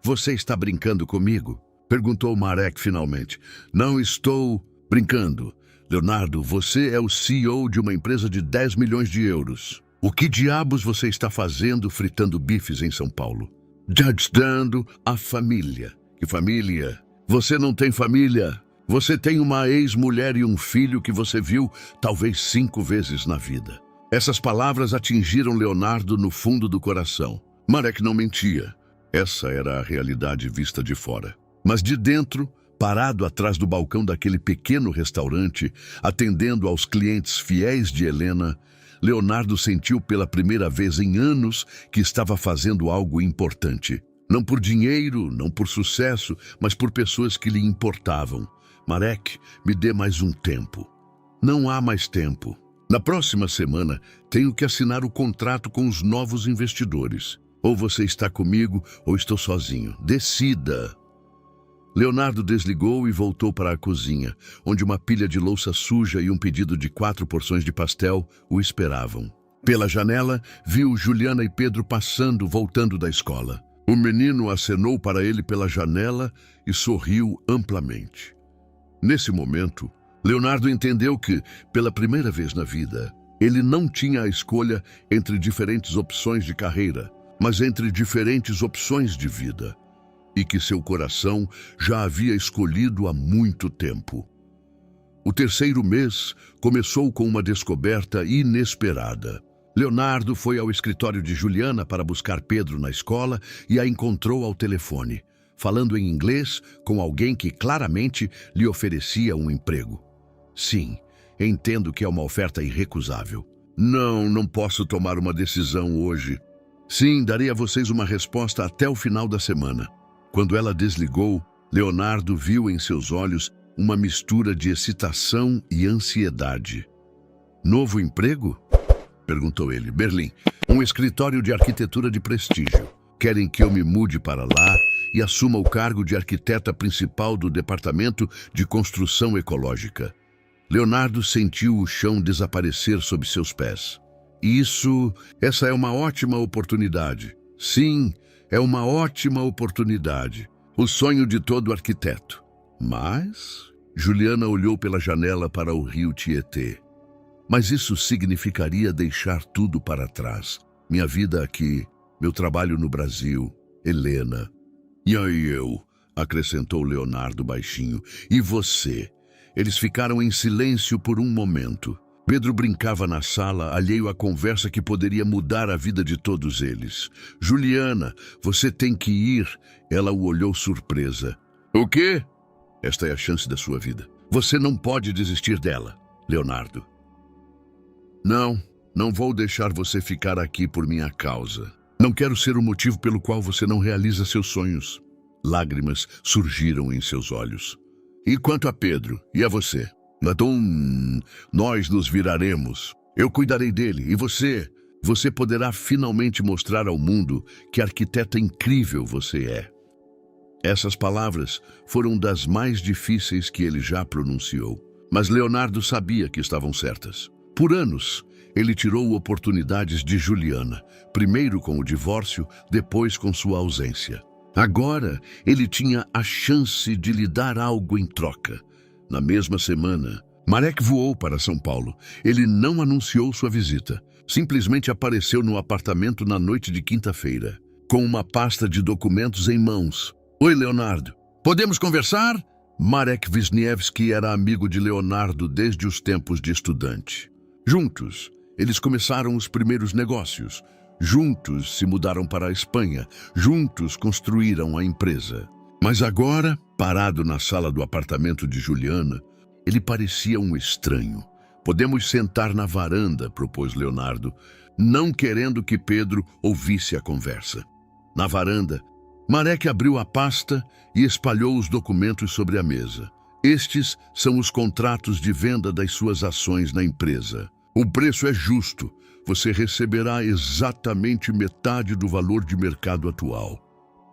Você está brincando comigo? Perguntou Marek finalmente. Não estou brincando. Leonardo, você é o CEO de uma empresa de 10 milhões de euros. O que diabos você está fazendo fritando bifes em São Paulo? Ajudando a família. Que família? Você não tem família. Você tem uma ex-mulher e um filho que você viu talvez 5 vezes na vida. Essas palavras atingiram Leonardo no fundo do coração. Marek não mentia. Essa era a realidade vista de fora. Mas de dentro, parado atrás do balcão daquele pequeno restaurante, atendendo aos clientes fiéis de Helena, Leonardo sentiu pela primeira vez em anos que estava fazendo algo importante. Não por dinheiro, não por sucesso, mas por pessoas que lhe importavam. Marek, me dê mais um tempo. Não há mais tempo. Na próxima semana, tenho que assinar o contrato com os novos investidores. Ou você está comigo, ou estou sozinho. Decida. Leonardo desligou e voltou para a cozinha, onde uma pilha de louça suja e um pedido de 4 porções de pastel o esperavam. Pela janela, viu Juliana e Pedro passando, voltando da escola. O menino acenou para ele pela janela e sorriu amplamente. Nesse momento, Leonardo entendeu que, pela primeira vez na vida, ele não tinha a escolha entre diferentes opções de carreira, mas entre diferentes opções de vida. E que seu coração já havia escolhido há muito tempo. O terceiro mês começou com uma descoberta inesperada. Leonardo foi ao escritório de Juliana para buscar Pedro na escola e a encontrou ao telefone, falando em inglês com alguém que claramente lhe oferecia um emprego. Sim, entendo que é uma oferta irrecusável. Não posso tomar uma decisão hoje. Sim, darei a vocês uma resposta até o final da semana. Quando ela desligou, Leonardo viu em seus olhos uma mistura de excitação e ansiedade. Novo emprego? Perguntou ele. Berlim, um escritório de arquitetura de prestígio. Querem que eu me mude para lá e assuma o cargo de arquiteta principal do Departamento de Construção Ecológica. Leonardo sentiu o chão desaparecer sob seus pés. Essa é uma ótima oportunidade. Sim, é uma ótima oportunidade. O sonho de todo arquiteto. Mas Juliana olhou pela janela para o rio Tietê. Mas isso significaria deixar tudo para trás. Minha vida aqui, meu trabalho no Brasil, Helena. E aí eu, acrescentou Leonardo baixinho. E você? Eles ficaram em silêncio por um momento. Pedro brincava na sala, alheio à conversa que poderia mudar a vida de todos eles. Juliana, você tem que ir. Ela o olhou surpresa. O quê? Esta é a chance da sua vida. Você não pode desistir dela, Leonardo. Não vou deixar você ficar aqui por minha causa. Não quero ser o motivo pelo qual você não realiza seus sonhos. Lágrimas surgiram em seus olhos. E quanto a Pedro? E a você? Então, nós nos viraremos. Eu cuidarei dele. E você? Você poderá finalmente mostrar ao mundo que arquiteta incrível você é. Essas palavras foram das mais difíceis que ele já pronunciou. Mas Leonardo sabia que estavam certas. Por anos, ele tirou oportunidades de Juliana, primeiro com o divórcio, depois com sua ausência. Agora, ele tinha a chance de lhe dar algo em troca. Na mesma semana, Marek voou para São Paulo. Ele não anunciou sua visita. Simplesmente apareceu no apartamento na noite de quinta-feira, com uma pasta de documentos em mãos. Oi, Leonardo. Podemos conversar? Marek Wisniewski era amigo de Leonardo desde os tempos de estudante. Juntos, eles começaram os primeiros negócios. Juntos se mudaram para a Espanha. Juntos construíram a empresa. Mas agora, parado na sala do apartamento de Juliana, ele parecia um estranho. Podemos sentar na varanda, propôs Leonardo, não querendo que Pedro ouvisse a conversa. Na varanda, Marek abriu a pasta e espalhou os documentos sobre a mesa. Estes são os contratos de venda das suas ações na empresa. O preço é justo. Você receberá exatamente metade do valor de mercado atual.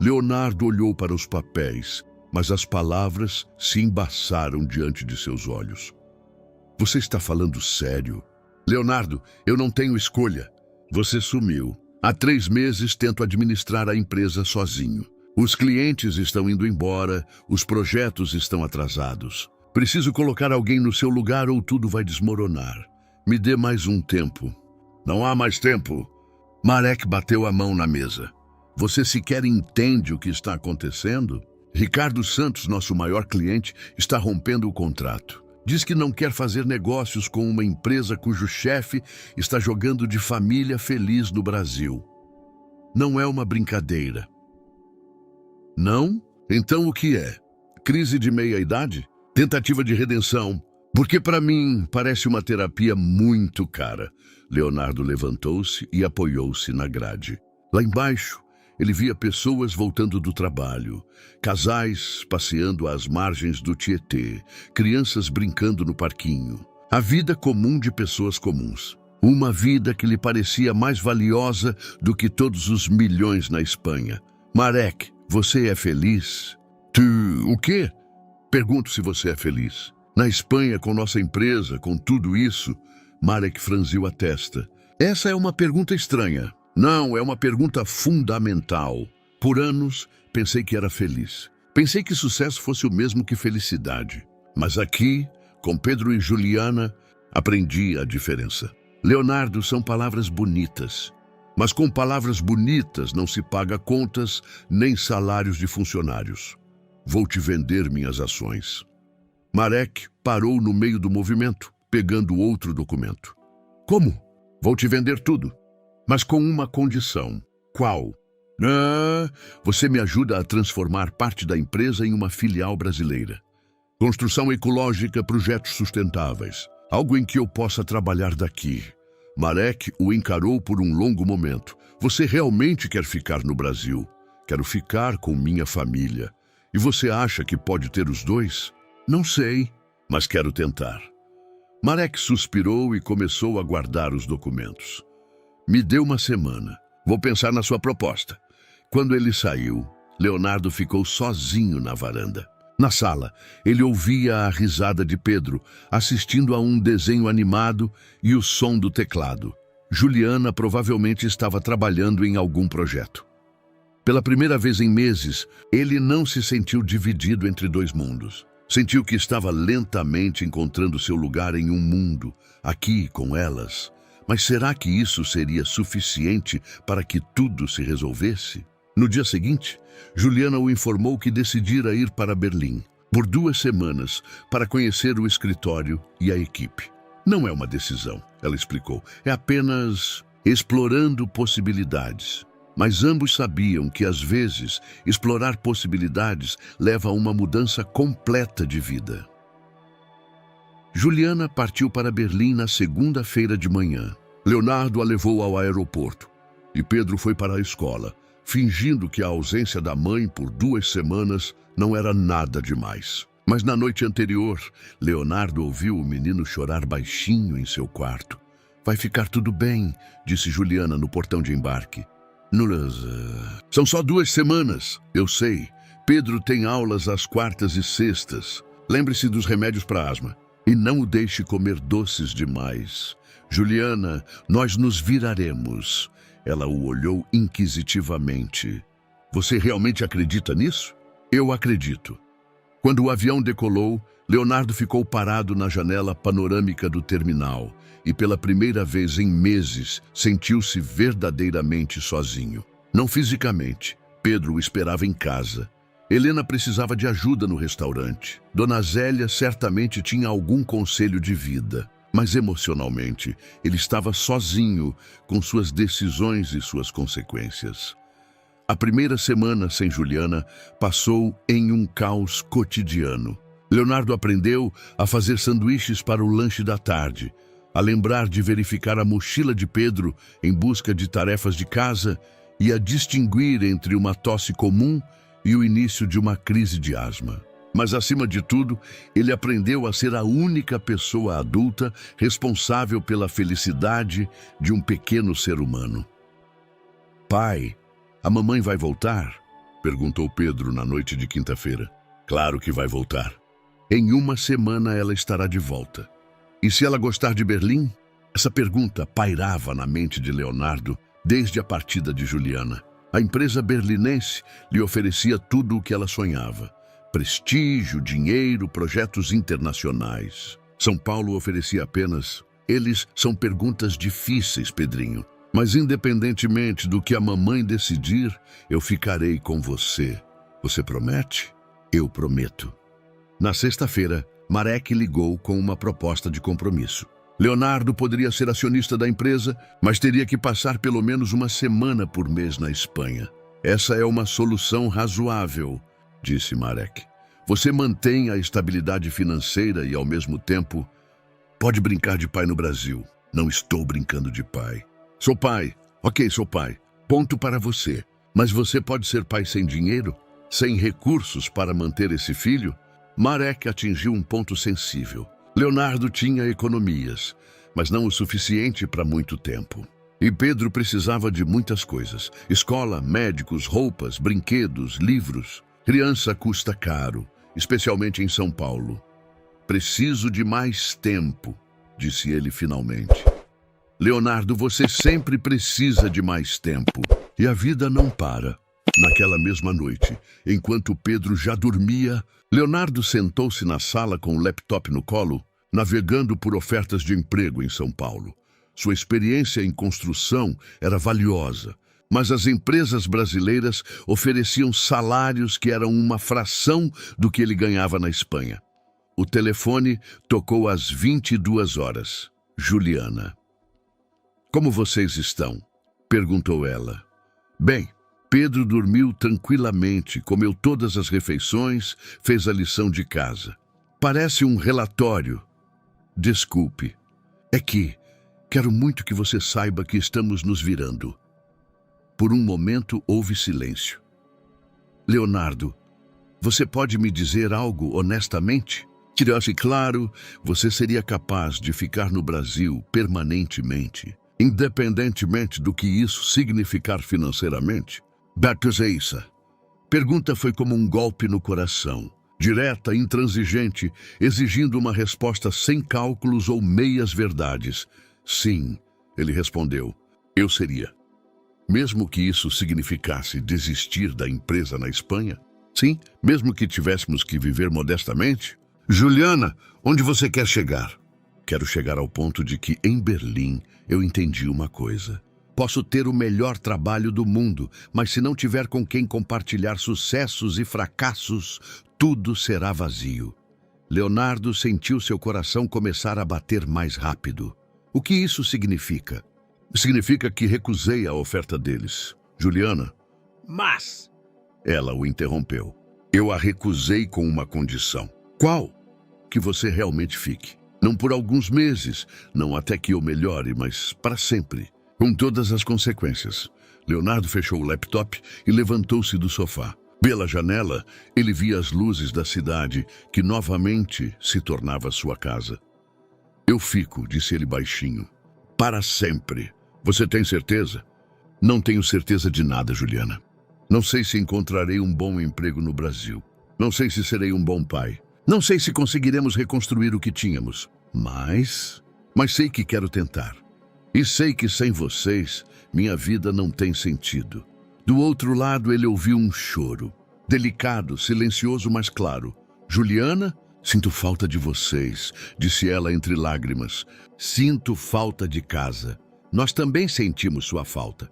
Leonardo olhou para os papéis, mas as palavras se embaçaram diante de seus olhos. Você está falando sério? Leonardo, eu não tenho escolha. Você sumiu. Há 3 meses tento administrar a empresa sozinho. Os clientes estão indo embora, os projetos estão atrasados. Preciso colocar alguém no seu lugar ou tudo vai desmoronar. Me dê mais um tempo. Não há mais tempo. Marek bateu a mão na mesa. Você sequer entende o que está acontecendo? Ricardo Santos, nosso maior cliente, está rompendo o contrato. Diz que não quer fazer negócios com uma empresa cujo chefe está jogando de família feliz no Brasil. Não é uma brincadeira. Não? Então o que é? Crise de meia-idade? Tentativa de redenção? Porque para mim parece uma terapia muito cara. Leonardo levantou-se e apoiou-se na grade. Lá embaixo, ele via pessoas voltando do trabalho, casais passeando às margens do Tietê, crianças brincando no parquinho. A vida comum de pessoas comuns. Uma vida que lhe parecia mais valiosa do que todos os milhões na Espanha. Marek, você é feliz? O quê? Pergunto se você é feliz. Na Espanha, com nossa empresa, com tudo isso, Marek franziu a testa. Essa é uma pergunta estranha. Não, é uma pergunta fundamental. Por anos, pensei que era feliz. Pensei que sucesso fosse o mesmo que felicidade. Mas aqui, com Pedro e Juliana, aprendi a diferença. Leonardo, são palavras bonitas. Mas com palavras bonitas não se paga contas nem salários de funcionários. Vou te vender minhas ações. Marek parou no meio do movimento, pegando outro documento. Como? Vou te vender tudo, mas com uma condição. Qual? Você me ajuda a transformar parte da empresa em uma filial brasileira. Construção ecológica, projetos sustentáveis. Algo em que eu possa trabalhar daqui. Marek o encarou por um longo momento. Você realmente quer ficar no Brasil? Quero ficar com minha família. E você acha que pode ter os dois? Não sei, mas quero tentar. Marek suspirou e começou a guardar os documentos. Me dê uma semana. Vou pensar na sua proposta. Quando ele saiu, Leonardo ficou sozinho na varanda. Na sala, ele ouvia a risada de Pedro, assistindo a um desenho animado e o som do teclado. Juliana provavelmente estava trabalhando em algum projeto. Pela primeira vez em meses, ele não se sentiu dividido entre dois mundos. Sentiu que estava lentamente encontrando seu lugar em um mundo, aqui com elas. Mas será que isso seria suficiente para que tudo se resolvesse? No dia seguinte, Juliana o informou que decidira ir para Berlim, por 2 semanas, para conhecer o escritório e a equipe. Não é uma decisão, ela explicou, é apenas explorando possibilidades. Mas ambos sabiam que, às vezes, explorar possibilidades leva a uma mudança completa de vida. Juliana partiu para Berlim na segunda-feira de manhã. Leonardo a levou ao aeroporto e Pedro foi para a escola, fingindo que a ausência da mãe por 2 semanas não era nada demais. Mas na noite anterior, Leonardo ouviu o menino chorar baixinho em seu quarto. "Vai ficar tudo bem", disse Juliana no portão de embarque. São só 2 semanas, eu sei. Pedro tem aulas às quartas e sextas. Lembre-se dos remédios para asma. E não o deixe comer doces demais. Juliana, nós nos viraremos. Ela o olhou inquisitivamente. Você realmente acredita nisso? Eu acredito. Quando o avião decolou, Leonardo ficou parado na janela panorâmica do terminal e pela primeira vez em meses sentiu-se verdadeiramente sozinho. Não fisicamente. Pedro o esperava em casa. Helena precisava de ajuda no restaurante. Dona Zélia certamente tinha algum conselho de vida. Mas emocionalmente, ele estava sozinho com suas decisões e suas consequências. A primeira semana sem Juliana passou em um caos cotidiano. Leonardo aprendeu a fazer sanduíches para o lanche da tarde, a lembrar de verificar a mochila de Pedro em busca de tarefas de casa e a distinguir entre uma tosse comum e o início de uma crise de asma. Mas, acima de tudo, ele aprendeu a ser a única pessoa adulta responsável pela felicidade de um pequeno ser humano. "Pai, a mamãe vai voltar?" perguntou Pedro na noite de quinta-feira. "Claro que vai voltar. Em 1 semana ela estará de volta. E se ela gostar de Berlim?" Essa pergunta pairava na mente de Leonardo desde a partida de Juliana. A empresa berlinense lhe oferecia tudo o que ela sonhava. Prestígio, dinheiro, projetos internacionais. São Paulo oferecia apenas: "Eles são perguntas difíceis, Pedrinho. Mas independentemente do que a mamãe decidir, eu ficarei com você. Você promete?" "Eu prometo." Na sexta-feira, Marek ligou com uma proposta de compromisso. Leonardo poderia ser acionista da empresa, mas teria que passar pelo menos 1 semana por mês na Espanha. "Essa é uma solução razoável", disse Marek. "Você mantém a estabilidade financeira e, ao mesmo tempo, pode brincar de pai no Brasil." "Não estou brincando de pai." "Sou pai. Ok, sou pai. Ponto para você. Mas você pode ser pai sem dinheiro? Sem recursos para manter esse filho?" Marek atingiu um ponto sensível. Leonardo tinha economias, mas não o suficiente para muito tempo. E Pedro precisava de muitas coisas: escola, médicos, roupas, brinquedos, livros. Criança custa caro, especialmente em São Paulo. "Preciso de mais tempo", disse ele finalmente. "Leonardo, você sempre precisa de mais tempo. E a vida não para." Naquela mesma noite, enquanto Pedro já dormia, Leonardo sentou-se na sala com o laptop no colo, navegando por ofertas de emprego em São Paulo. Sua experiência em construção era valiosa, mas as empresas brasileiras ofereciam salários que eram uma fração do que ele ganhava na Espanha. O telefone tocou às 22 horas. Juliana. "Como vocês estão?" perguntou ela. "Bem." Pedro dormiu tranquilamente, comeu todas as refeições, fez a lição de casa. "Parece um relatório." "Desculpe. É que quero muito que você saiba que estamos nos virando." Por um momento houve silêncio. "Leonardo, você pode me dizer algo honestamente?" "Tirasse claro, você seria capaz de ficar no Brasil permanentemente, independentemente do que isso significar financeiramente?" "Beatriz, pergunta foi como um golpe no coração. Direta, intransigente, exigindo uma resposta sem cálculos ou meias verdades. Sim, ele respondeu, eu seria. Mesmo que isso significasse desistir da empresa na Espanha? Sim, mesmo que tivéssemos que viver modestamente? Juliana, onde você quer chegar? Quero chegar ao ponto de que, em Berlim, eu entendi uma coisa. Posso ter o melhor trabalho do mundo, mas se não tiver com quem compartilhar sucessos e fracassos, tudo será vazio. Leonardo sentiu seu coração começar a bater mais rápido. O que isso significa? Significa que recusei a oferta deles. Juliana. Mas... Ela o interrompeu. Eu a recusei com uma condição. Qual? Que você realmente fique. Não por alguns meses, não até que eu melhore, mas para sempre. Com todas as consequências. Leonardo fechou o laptop e levantou-se do sofá. Pela janela, ele via as luzes da cidade, que novamente se tornava sua casa. Eu fico, disse ele baixinho. Para sempre. Você tem certeza? Não tenho certeza de nada, Juliana. Não sei se encontrarei um bom emprego no Brasil. Não sei se serei um bom pai. Não sei se conseguiremos reconstruir o que tínhamos. Mas sei que quero tentar. E sei que sem vocês, minha vida não tem sentido. Do outro lado, ele ouviu um choro. Delicado, silencioso, mas claro. Juliana, sinto falta de vocês, disse ela entre lágrimas. Sinto falta de casa. Nós também sentimos sua falta.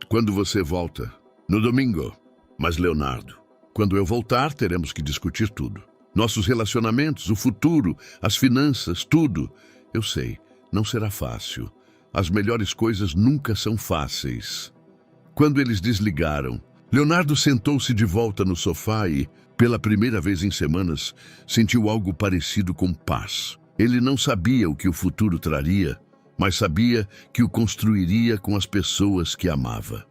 Quando você volta? No domingo. Mas, Leonardo, quando eu voltar, teremos que discutir tudo. Nossos relacionamentos, o futuro, as finanças, tudo. Eu sei, não será fácil. As melhores coisas nunca são fáceis. Quando eles desligaram, Leonardo sentou-se de volta no sofá e, pela primeira vez em semanas, sentiu algo parecido com paz. Ele não sabia o que o futuro traria, mas sabia que o construiria com as pessoas que amava.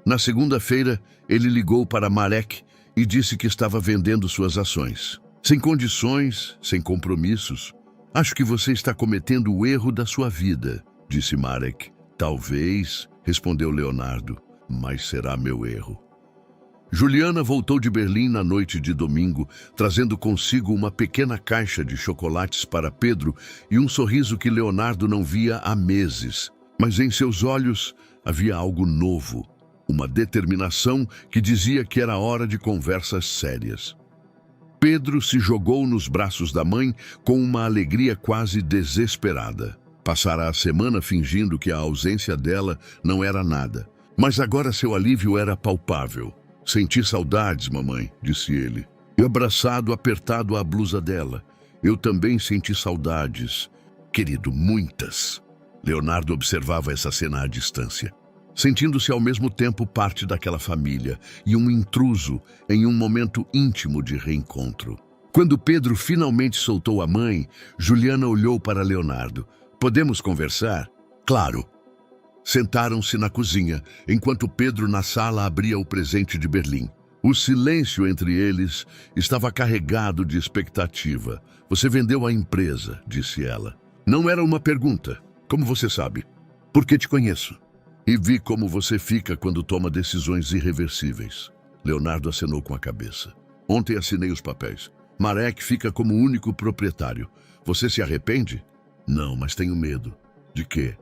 Na segunda-feira, ele ligou para Marek e disse que estava vendendo suas ações. Sem condições, sem compromissos. Acho que você está cometendo o erro da sua vida, disse Marek. Talvez, respondeu Leonardo, mas será meu erro. Juliana voltou de Berlim na noite de domingo, trazendo consigo uma pequena caixa de chocolates para Pedro e um sorriso que Leonardo não via há meses. Mas em seus olhos havia algo novo, uma determinação que dizia que era hora de conversas sérias. Pedro se jogou nos braços da mãe com uma alegria quase desesperada. Passara a semana fingindo que a ausência dela não era nada. Mas agora seu alívio era palpável. Senti saudades, mamãe, disse ele. E abraçado, apertado à blusa dela. Eu também senti saudades. Querido, muitas. Leonardo observava essa cena à distância, sentindo-se ao mesmo tempo parte daquela família e um intruso em um momento íntimo de reencontro. Quando Pedro finalmente soltou a mãe, Juliana olhou para Leonardo. Podemos conversar? Claro. Sentaram-se na cozinha, enquanto Pedro na sala abria o presente de Berlim. O silêncio entre eles estava carregado de expectativa. Você vendeu a empresa, disse ela. Não era uma pergunta. Como você sabe? Porque te conheço. E vi como você fica quando toma decisões irreversíveis. Leonardo acenou com a cabeça. Ontem assinei os papéis. Marek fica como único proprietário. Você se arrepende? Não, mas tenho medo. De quê?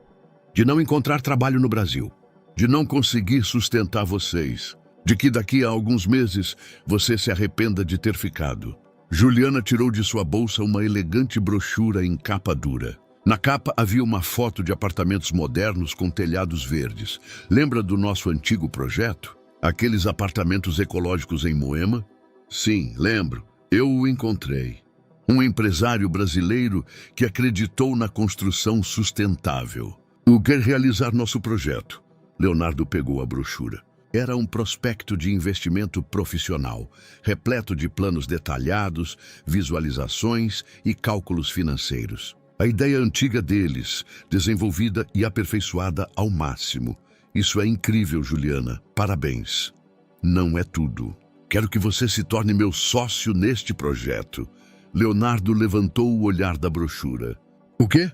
De não encontrar trabalho no Brasil. De não conseguir sustentar vocês. De que daqui a alguns meses você se arrependa de ter ficado. Juliana tirou de sua bolsa uma elegante brochura em capa dura. Na capa havia uma foto de apartamentos modernos com telhados verdes. Lembra do nosso antigo projeto? Aqueles apartamentos ecológicos em Moema? Sim, lembro. Eu o encontrei. Um empresário brasileiro que acreditou na construção sustentável. Quer realizar nosso projeto. Leonardo pegou a brochura. Era um prospecto de investimento profissional, repleto de planos detalhados, visualizações e cálculos financeiros. A ideia antiga deles, desenvolvida e aperfeiçoada ao máximo. Isso é incrível, Juliana. Parabéns. Não é tudo. Quero que você se torne meu sócio neste projeto. Leonardo levantou o olhar da brochura. O quê?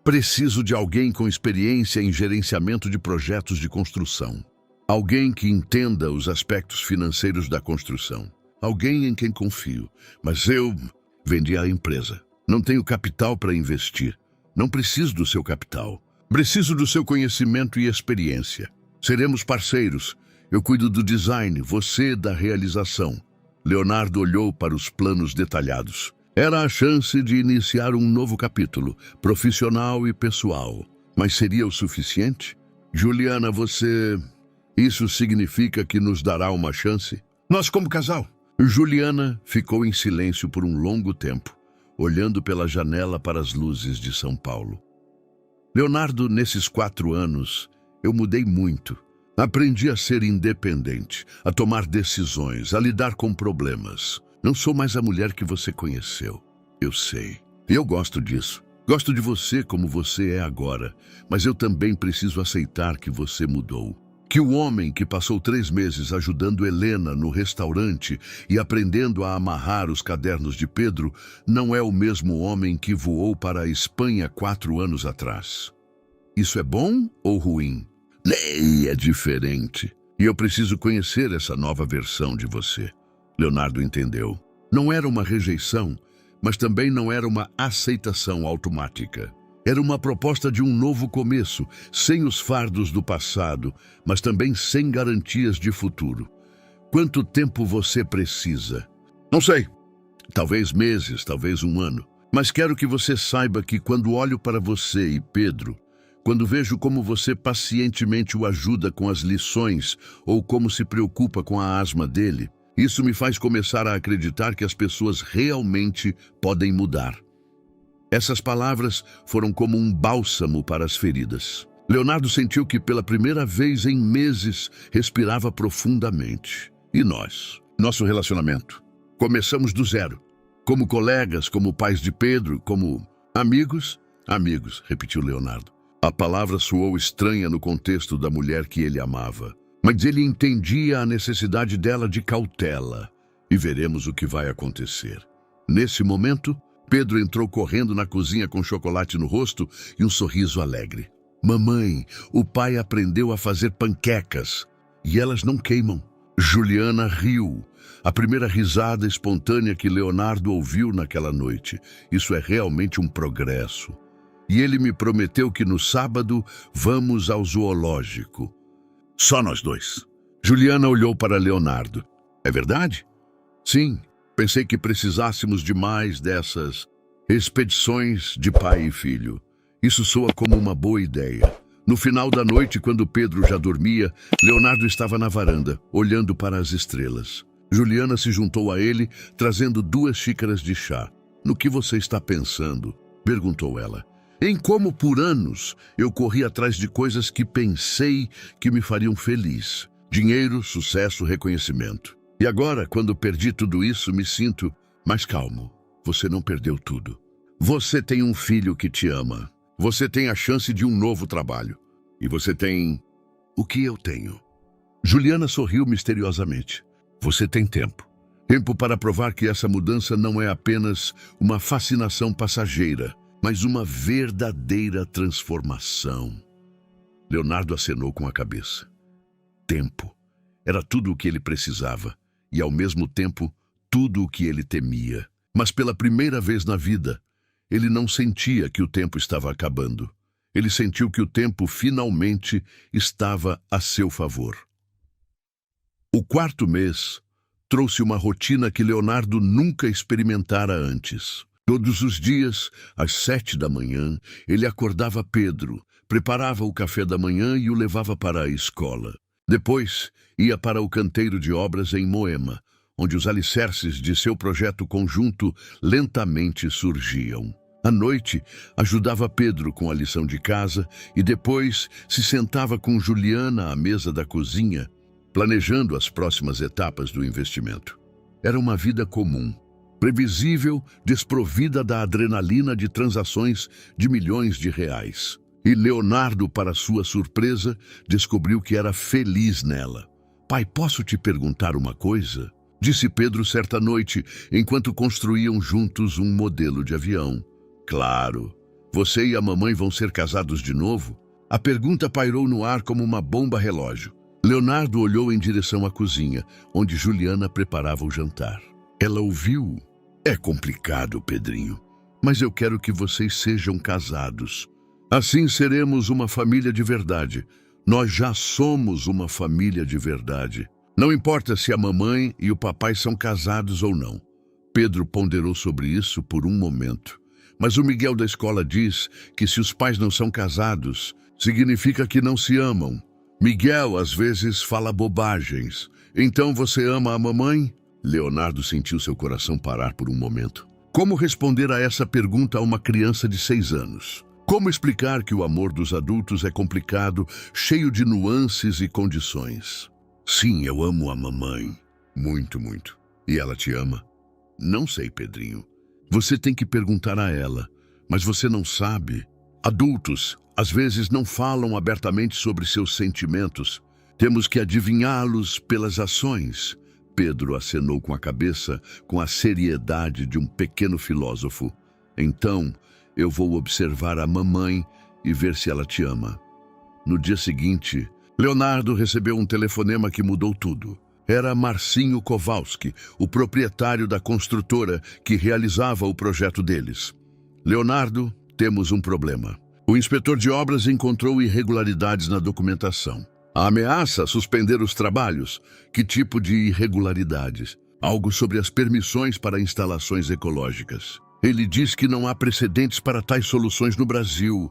Preciso de alguém com experiência em gerenciamento de projetos de construção. Alguém que entenda os aspectos financeiros da construção. Alguém em quem confio. Mas eu vendi a empresa. Não tenho capital para investir. Não preciso do seu capital. Preciso do seu conhecimento e experiência. Seremos parceiros. Eu cuido do design, você da realização. Leonardo olhou para os planos detalhados. Era a chance de iniciar um novo capítulo, profissional e pessoal. Mas seria o suficiente? Juliana, você... Isso significa que nos dará uma chance? Nós como casal? Juliana ficou em silêncio por um longo tempo, olhando pela janela para as luzes de São Paulo. Leonardo, nesses 4 anos, eu mudei muito. Aprendi a ser independente, a tomar decisões, a lidar com problemas. Não sou mais a mulher que você conheceu. Eu sei. E eu gosto disso. Gosto de você como você é agora, mas eu também preciso aceitar que você mudou. Que o homem que passou 3 meses ajudando Helena no restaurante e aprendendo a amarrar os cadernos de Pedro não é o mesmo homem que voou para a Espanha 4 anos atrás. Isso é bom ou ruim? É diferente. E eu preciso conhecer essa nova versão de você. Leonardo entendeu. Não era uma rejeição, mas também não era uma aceitação automática. Era uma proposta de um novo começo, sem os fardos do passado, mas também sem garantias de futuro. Quanto tempo você precisa? Não sei. Talvez meses, talvez 1 ano. Mas quero que você saiba que quando olho para você e Pedro, quando vejo como você pacientemente o ajuda com as lições ou como se preocupa com a asma dele, isso me faz começar a acreditar que as pessoas realmente podem mudar. Essas palavras foram como um bálsamo para as feridas. Leonardo sentiu que pela primeira vez em meses respirava profundamente. E nós? Nosso relacionamento? Começamos do zero. Como colegas, como pais de Pedro, como amigos? Amigos, repetiu Leonardo. A palavra soou estranha no contexto da mulher que ele amava. Mas ele entendia a necessidade dela de cautela. E veremos o que vai acontecer. Nesse momento, Pedro entrou correndo na cozinha com chocolate no rosto e um sorriso alegre. Mamãe, o pai aprendeu a fazer panquecas e elas não queimam. Juliana riu. A primeira risada espontânea que Leonardo ouviu naquela noite. Isso é realmente um progresso. E ele me prometeu que no sábado vamos ao zoológico. Só nós 2. Juliana olhou para Leonardo. É verdade? Sim. Pensei que precisássemos de mais dessas expedições de pai e filho. Isso soa como uma boa ideia. No final da noite, quando Pedro já dormia, Leonardo estava na varanda, olhando para as estrelas. Juliana se juntou a ele, trazendo 2 xícaras de chá. No que você está pensando? Perguntou ela. Em como por anos eu corri atrás de coisas que pensei que me fariam feliz. Dinheiro, sucesso, reconhecimento. E agora, quando perdi tudo isso, me sinto mais calmo. Você não perdeu tudo. Você tem um filho que te ama. Você tem a chance de um novo trabalho. E você tem... o que eu tenho? Juliana sorriu misteriosamente. Você tem tempo. Tempo para provar que essa mudança não é apenas uma fascinação passageira, mas uma verdadeira transformação. Leonardo acenou com a cabeça. Tempo. Era tudo o que ele precisava. E, ao mesmo tempo, tudo o que ele temia. Mas pela primeira vez na vida, ele não sentia que o tempo estava acabando. Ele sentiu que o tempo finalmente estava a seu favor. O 4º mês trouxe uma rotina que Leonardo nunca experimentara antes. Todos os dias, às 7 da manhã, ele acordava Pedro, preparava o café da manhã e o levava para a escola. Depois, ia para o canteiro de obras em Moema, onde os alicerces de seu projeto conjunto lentamente surgiam. À noite, ajudava Pedro com a lição de casa e depois se sentava com Juliana à mesa da cozinha, planejando as próximas etapas do investimento. Era uma vida comum, previsível, desprovida da adrenalina de transações de milhões de reais. E Leonardo, para sua surpresa, descobriu que era feliz nela. Pai, posso te perguntar uma coisa? Disse Pedro certa noite, enquanto construíam juntos um modelo de avião. Claro. Você e a mamãe vão ser casados de novo? A pergunta pairou no ar como uma bomba relógio. Leonardo olhou em direção à cozinha, onde Juliana preparava o jantar. Ela ouviu. É complicado, Pedrinho, mas eu quero que vocês sejam casados. Assim seremos uma família de verdade. Nós já somos uma família de verdade. Não importa se a mamãe e o papai são casados ou não. Pedro ponderou sobre isso por um momento. Mas o Miguel da escola diz que se os pais não são casados, significa que não se amam. Miguel às vezes fala bobagens. Então você ama a mamãe? Leonardo sentiu seu coração parar por um momento. Como responder a essa pergunta a uma criança de 6 anos? Como explicar que o amor dos adultos é complicado, cheio de nuances e condições? Sim, eu amo a mamãe. Muito, muito. E ela te ama? Não sei, Pedrinho. Você tem que perguntar a ela. Mas você não sabe. Adultos, às vezes, não falam abertamente sobre seus sentimentos. Temos que adivinhá-los pelas ações. Pedro acenou com a cabeça com a seriedade de um pequeno filósofo. Então, eu vou observar a mamãe e ver se ela te ama. No dia seguinte, Leonardo recebeu um telefonema que mudou tudo. Era Marcinho Kowalski, o proprietário da construtora que realizava o projeto deles. Leonardo, temos um problema. O inspetor de obras encontrou irregularidades na documentação. A ameaça suspender os trabalhos. Que tipo de irregularidades? Algo sobre as permissões para instalações ecológicas. Ele diz que não há precedentes para tais soluções no Brasil.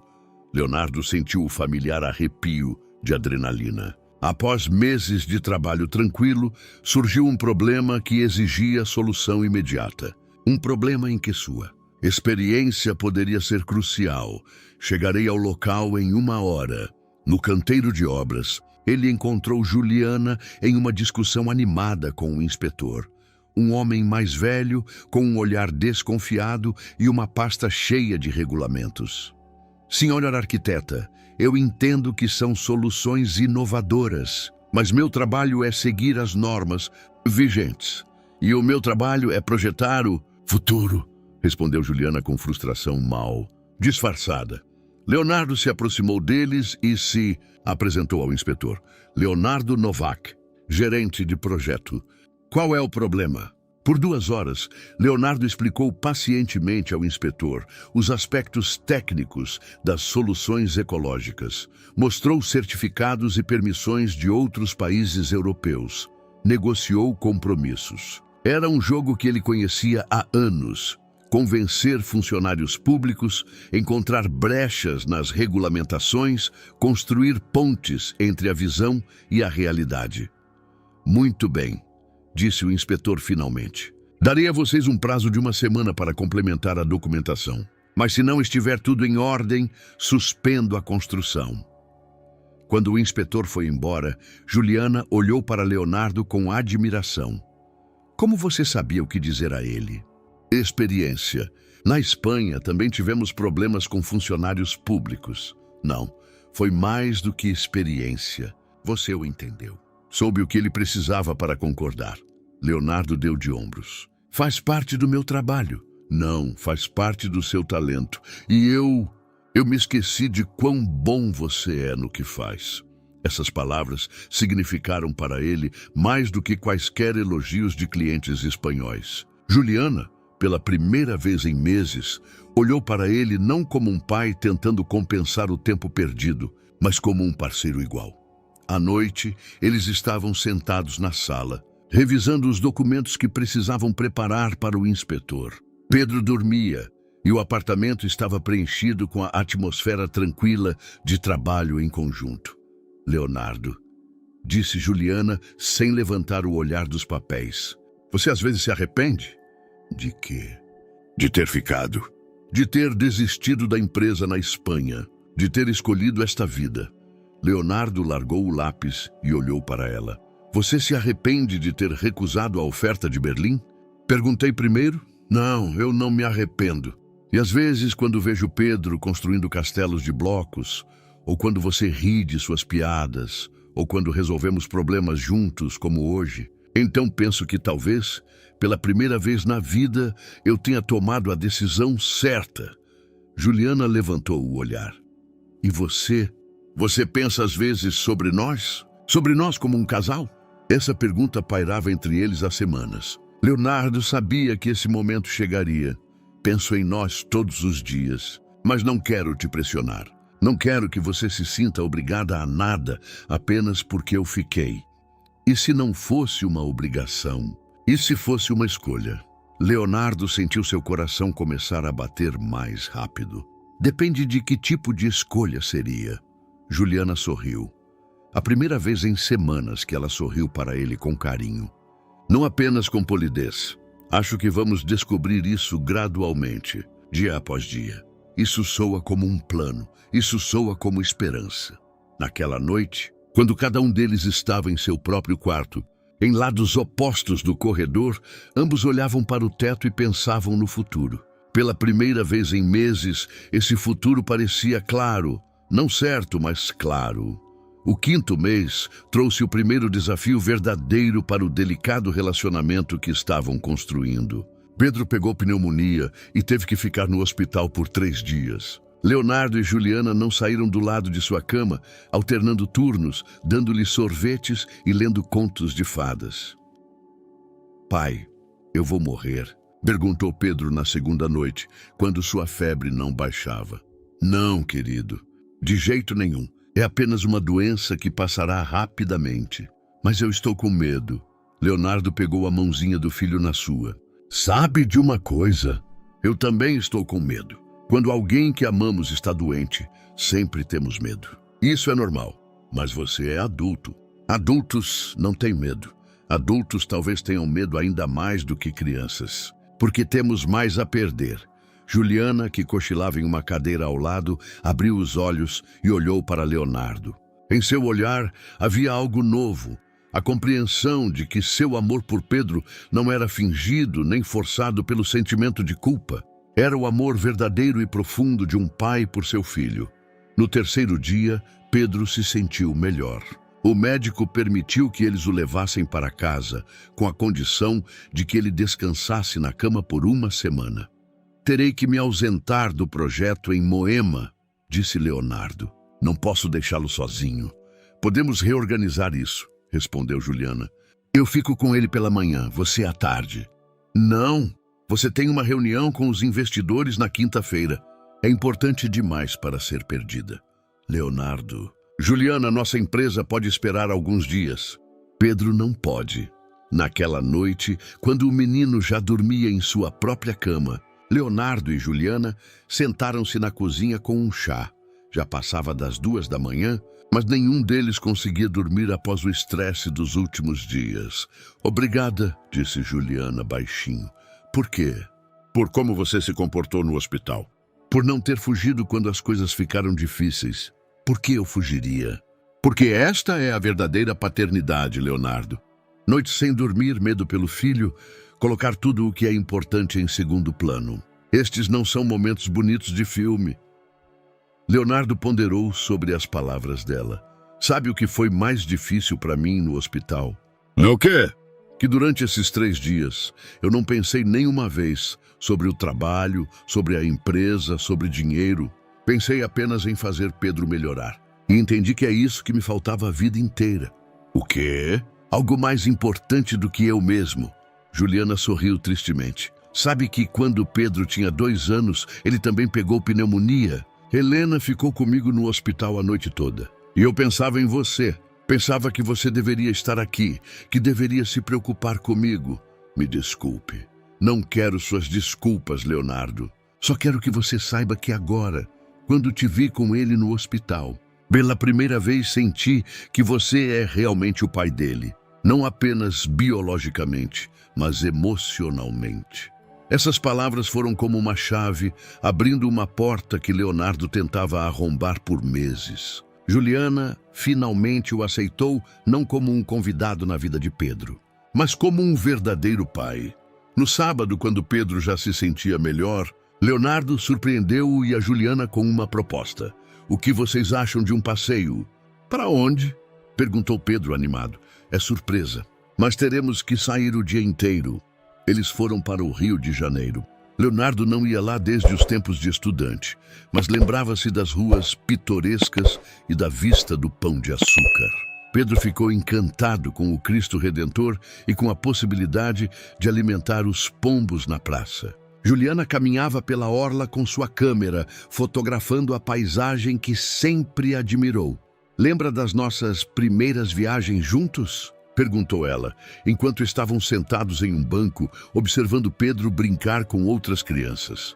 Leonardo sentiu o familiar arrepio de adrenalina. Após meses de trabalho tranquilo, surgiu um problema que exigia solução imediata. Um problema em que sua experiência poderia ser crucial. Chegarei ao local em 1 hora. No canteiro de obras, ele encontrou Juliana em uma discussão animada com o inspetor. Um homem mais velho, com um olhar desconfiado e uma pasta cheia de regulamentos. Senhora arquiteta, eu entendo que são soluções inovadoras, mas meu trabalho é seguir as normas vigentes. E o meu trabalho é projetar o futuro, respondeu Juliana com frustração disfarçada. Leonardo se aproximou deles e se apresentou ao inspetor. Leonardo Novak, gerente de projeto. Qual é o problema? Por 2 horas, Leonardo explicou pacientemente ao inspetor os aspectos técnicos das soluções ecológicas. Mostrou certificados e permissões de outros países europeus. Negociou compromissos. Era um jogo que ele conhecia há anos. Convencer funcionários públicos, encontrar brechas nas regulamentações, construir pontes entre a visão e a realidade. Muito bem, disse o inspetor finalmente. Darei a vocês um prazo de 1 semana para complementar a documentação. Mas se não estiver tudo em ordem, suspendo a construção. Quando o inspetor foi embora, Juliana olhou para Leonardo com admiração. Como você sabia o que dizer a ele? Experiência. Na Espanha também tivemos problemas com funcionários públicos. Não, foi mais do que experiência. Você o entendeu. Soube o que ele precisava para concordar. Leonardo deu de ombros. Faz parte do meu trabalho. Não, faz parte do seu talento. E eu me esqueci de quão bom você é no que faz. Essas palavras significaram para ele mais do que quaisquer elogios de clientes espanhóis. Juliana, pela primeira vez em meses, olhou para ele não como um pai tentando compensar o tempo perdido, mas como um parceiro igual. À noite, eles estavam sentados na sala, revisando os documentos que precisavam preparar para o inspetor. Pedro dormia e o apartamento estava preenchido com a atmosfera tranquila de trabalho em conjunto. Leonardo, disse Juliana sem levantar o olhar dos papéis. Você às vezes se arrepende? De quê? De ter ficado. De ter desistido da empresa na Espanha. De ter escolhido esta vida. Leonardo largou o lápis e olhou para ela. Você se arrepende de ter recusado a oferta de Berlim? Perguntei primeiro. Não, eu não me arrependo. E às vezes, quando vejo Pedro construindo castelos de blocos, ou quando você ri de suas piadas, ou quando resolvemos problemas juntos, como hoje, então penso que talvez, pela primeira vez na vida, eu tenha tomado a decisão certa. Juliana levantou o olhar. E você? Você pensa às vezes sobre nós? Sobre nós como um casal? Essa pergunta pairava entre eles há semanas. Leonardo sabia que esse momento chegaria. Penso em nós todos os dias, mas não quero te pressionar. Não quero que você se sinta obrigada a nada apenas porque eu fiquei. E se não fosse uma obrigação? E se fosse uma escolha? Leonardo sentiu seu coração começar a bater mais rápido. Depende de que tipo de escolha seria. Juliana sorriu. A primeira vez em semanas que ela sorriu para ele com carinho. Não apenas com polidez. Acho que vamos descobrir isso gradualmente, dia após dia. Isso soa como um plano. Isso soa como esperança. Naquela noite, quando cada um deles estava em seu próprio quarto, em lados opostos do corredor, ambos olhavam para o teto e pensavam no futuro. Pela primeira vez em meses, esse futuro parecia claro. Não certo, mas claro. O quinto mês trouxe o primeiro desafio verdadeiro para o delicado relacionamento que estavam construindo. Pedro pegou pneumonia e teve que ficar no hospital por 3 dias. Leonardo e Juliana não saíram do lado de sua cama, alternando turnos, dando-lhe sorvetes e lendo contos de fadas. Pai, eu vou morrer, perguntou Pedro na segunda noite, quando sua febre não baixava. Não, querido, de jeito nenhum. É apenas uma doença que passará rapidamente. Mas eu estou com medo. Leonardo pegou a mãozinha do filho na sua. Sabe de uma coisa? Eu também estou com medo. Quando alguém que amamos está doente, sempre temos medo. Isso é normal, mas você é adulto. Adultos não têm medo. Adultos talvez tenham medo ainda mais do que crianças, porque temos mais a perder. Juliana, que cochilava em uma cadeira ao lado, abriu os olhos e olhou para Leonardo. Em seu olhar havia algo novo, a compreensão de que seu amor por Pedro não era fingido nem forçado pelo sentimento de culpa. Era o amor verdadeiro e profundo de um pai por seu filho. No terceiro dia, Pedro se sentiu melhor. O médico permitiu que eles o levassem para casa, com a condição de que ele descansasse na cama por 1 semana. Terei que me ausentar do projeto em Moema, disse Leonardo. Não posso deixá-lo sozinho. Podemos reorganizar isso, respondeu Juliana. Eu fico com ele pela manhã, você à tarde. Não, você tem uma reunião com os investidores na quinta-feira. É importante demais para ser perdida. Leonardo. Juliana, nossa empresa pode esperar alguns dias. Pedro não pode. Naquela noite, quando o menino já dormia em sua própria cama, Leonardo e Juliana sentaram-se na cozinha com um chá. Já passava das 2 da manhã, mas nenhum deles conseguia dormir após o estresse dos últimos dias. Obrigada, disse Juliana baixinho. Por quê? Por como você se comportou no hospital. Por não ter fugido quando as coisas ficaram difíceis. Por que eu fugiria? Porque esta é a verdadeira paternidade, Leonardo. Noites sem dormir, medo pelo filho, colocar tudo o que é importante em segundo plano. Estes não são momentos bonitos de filme. Leonardo ponderou sobre as palavras dela. Sabe o que foi mais difícil para mim no hospital? O quê? Que durante esses 3 dias, eu não pensei nenhuma vez sobre o trabalho, sobre a empresa, sobre dinheiro. Pensei apenas em fazer Pedro melhorar. E entendi que é isso que me faltava a vida inteira. O quê? Algo mais importante do que eu mesmo. Juliana sorriu tristemente. Sabe que quando Pedro tinha 2 anos, ele também pegou pneumonia? Helena ficou comigo no hospital a noite toda. E eu pensava em você. Pensava que você deveria estar aqui, que deveria se preocupar comigo. Me desculpe. Não quero suas desculpas, Leonardo. Só quero que você saiba que agora, quando te vi com ele no hospital, pela primeira vez senti que você é realmente o pai dele. Não apenas biologicamente, mas emocionalmente. Essas palavras foram como uma chave, abrindo uma porta que Leonardo tentava arrombar por meses. Juliana finalmente o aceitou, não como um convidado na vida de Pedro, mas como um verdadeiro pai. No sábado, quando Pedro já se sentia melhor, Leonardo surpreendeu-o e a Juliana com uma proposta. O que vocês acham de um passeio? Para onde? Perguntou Pedro animado. É surpresa, mas teremos que sair o dia inteiro. Eles foram para o Rio de Janeiro. Leonardo não ia lá desde os tempos de estudante, mas lembrava-se das ruas pitorescas e da vista do Pão de Açúcar. Pedro ficou encantado com o Cristo Redentor e com a possibilidade de alimentar os pombos na praça. Juliana caminhava pela orla com sua câmera, fotografando a paisagem que sempre admirou. "Lembra das nossas primeiras viagens juntos?" perguntou ela, enquanto estavam sentados em um banco, observando Pedro brincar com outras crianças.